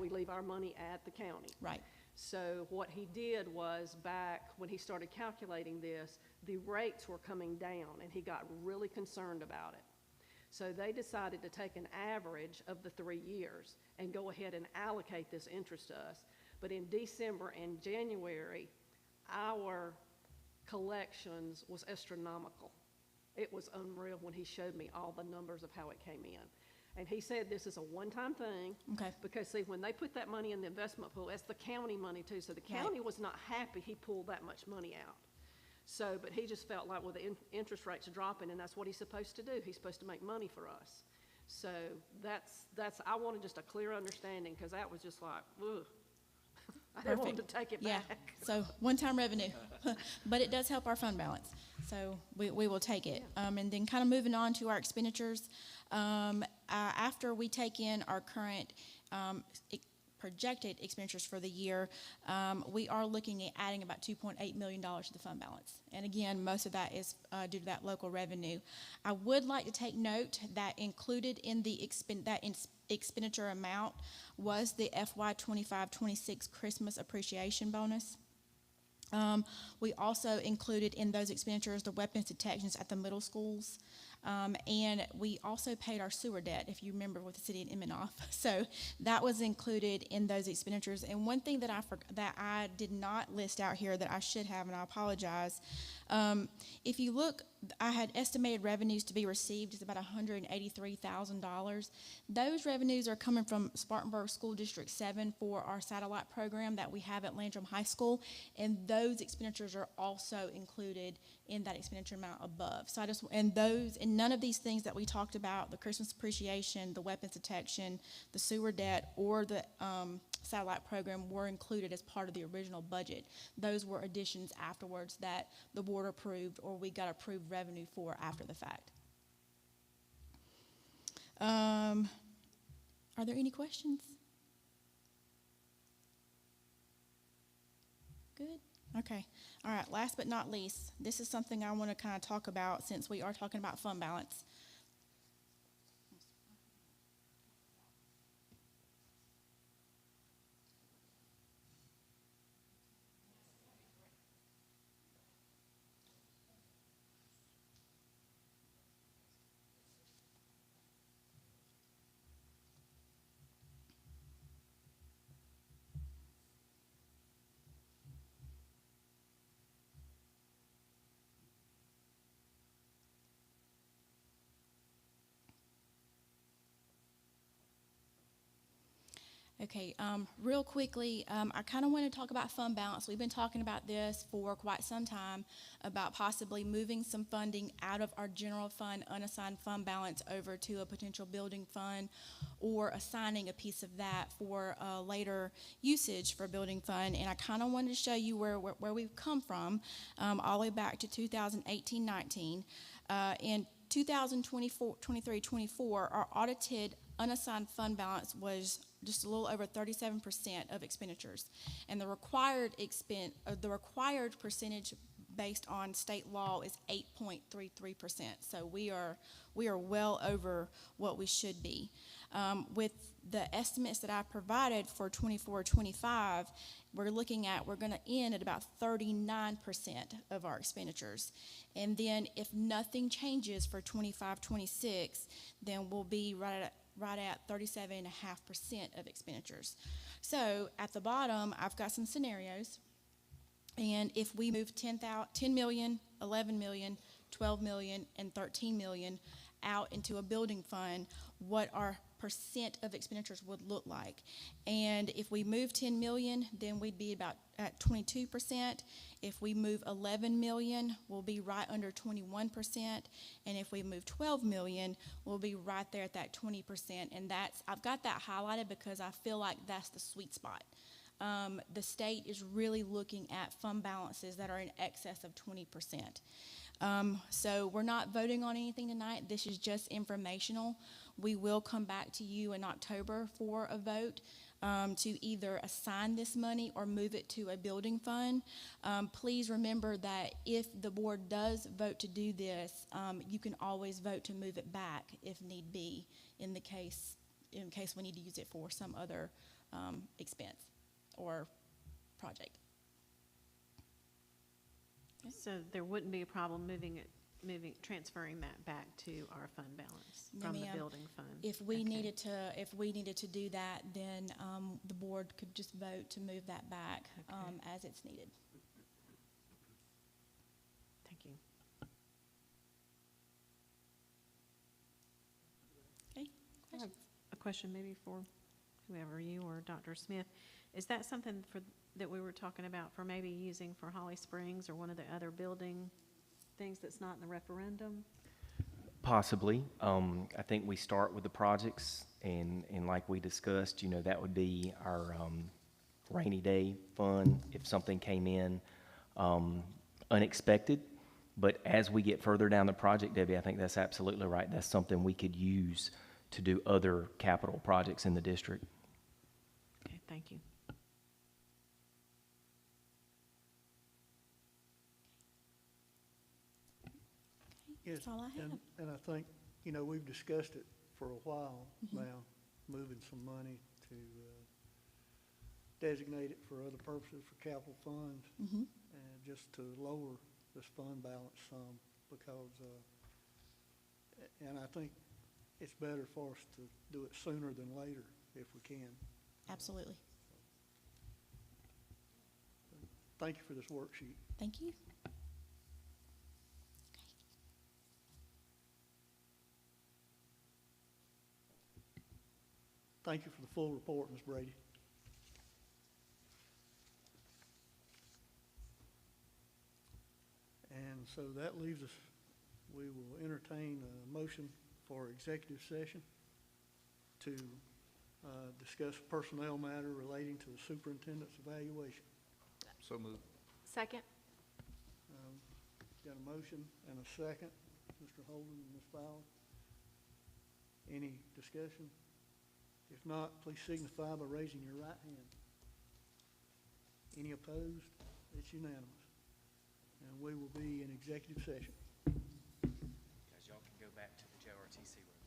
We leave our money at the county. Right. So what he did was, back when he started calculating this, the rates were coming down, and he got really concerned about it. So they decided to take an average of the 3 years and go ahead and allocate this interest to us. But in December and January, our collections was astronomical. It was unreal when he showed me all the numbers of how it came in. And he said this is a one-time thing. Okay. Because, see, when they put that money in the investment pool, that's the county money, too. So the county was not happy he pulled that much money out. So, but he just felt like, well, the interest rates are dropping, and that's what he's supposed to do. He's supposed to make money for us. So I wanted just a clear understanding, because that was just like, ugh. I didn't want to take it Yeah. back. So one-time revenue, but it does help our fund balance. So we will take it. And then kind of moving on to our expenditures, after we take in our current projected expenditures for the year, we are looking at adding about $2.8 million to the fund balance. And again, most of that is due to that local revenue. I would like to take note that included in the expenditure amount was the FY 25-26 Christmas appreciation bonus. We also included in those expenditures the weapons detections at the middle schools. And we also paid our sewer debt, if you remember, with the city of Emmenhoff. So that was included in those expenditures. And one thing that I did not list out here that I should have, and I apologize, if you look, I had estimated revenues to be received is about $183,000. Those revenues are coming from Spartanburg School District 7 for our satellite program that we have at Landrum High School, and those expenditures are also included in that expenditure amount above. So and none of these things that we talked about, the Christmas appreciation, the weapons detection, the sewer debt, or the satellite program were included as part of the original budget. Those were additions afterwards that the board approved or we got approved revenue for after the fact. Are there any questions? Good. Okay. All right. Last but not least, this is something I want to kind of talk about since we are talking about fund balance. Okay, real quickly, I kind of want to talk about fund balance. We've been talking about this for quite some time, about possibly moving some funding out of our general fund, unassigned fund balance over to a potential building fund, or assigning a piece of that for later usage for building fund. And I kind of wanted to show you where we've come from, all the way back to 2018-19. In 2023-24, our audited unassigned fund balance was just a little over 37% of expenditures, and the required percentage based on state law is 8.33%. So we are well over what we should be. With the estimates that I provided for 24-25, we're going to end at about 39% of our expenditures. And then if nothing changes for 25-26, then we'll be right at 37.5% of expenditures. So at the bottom, I've got some scenarios. And if we move 10 million, 11 million, 12 million, and 13 million out into a building fund, what our percent of expenditures would look like. And if we move 10 million, then we'd be about at 22%. If we move 11 million, we'll be right under 21%. And if we move 12 million, we'll be right there at that 20%. And I've got that highlighted because I feel like that's the sweet spot. The state is really looking at fund balances that are in excess of 20%. So we're not voting on anything tonight. This is just informational. We will come back to you in October for a vote to either assign this money or move it to a building fund. Please remember that if the board does vote to do this, you can always vote to move it back if need be in case we need to use it for some other expense or project. Okay. So there wouldn't be a problem transferring that back to our fund balance from the building fund. If we needed to do that, then the board could just vote to move that back as it's needed. Thank you. Okay. I have a question maybe for whoever, you or Dr. Smith. Is that something that we were talking about for maybe using for Holly Springs or one of the other building things that's not in the referendum? Possibly. I think we start with the projects, and like we discussed, you know, that would be our rainy day fund if something came in unexpected. But as we get further down the project, Debbie, I think that's absolutely right. That's something we could use to do other capital projects in the district. Okay, thank you. Yes, That's all I have. and I think, you know, we've discussed it for a while now, moving some money to designate it for other purposes, for capital funds, and just to lower this fund balance some, because, and I think it's better for us to do it sooner than later if we can. Absolutely. Thank you for this worksheet. Thank you. Thank you for the full report, Ms. Brady. And so that leaves us, we will entertain a motion for executive session to discuss personnel matter relating to the superintendent's evaluation. So moved. Second. Got a motion and a second, Mr. Holden and Ms. Fowler. Any discussion? If not, please signify by raising your right hand. Any opposed? It's unanimous. And we will be in executive session. Guys, y'all can go back to the JRTC room.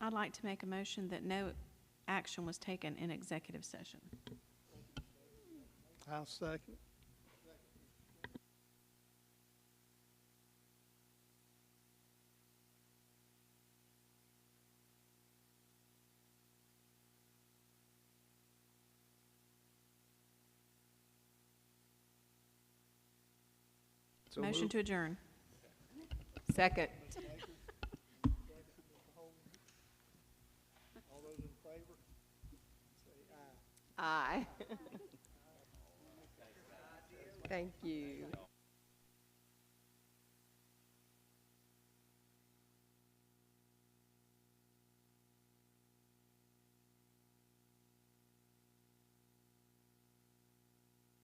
I'd like to make a motion that no action was taken in executive session. I'll second. So Motion moved. to adjourn. Second. All those in favor, say Aye. Thank you.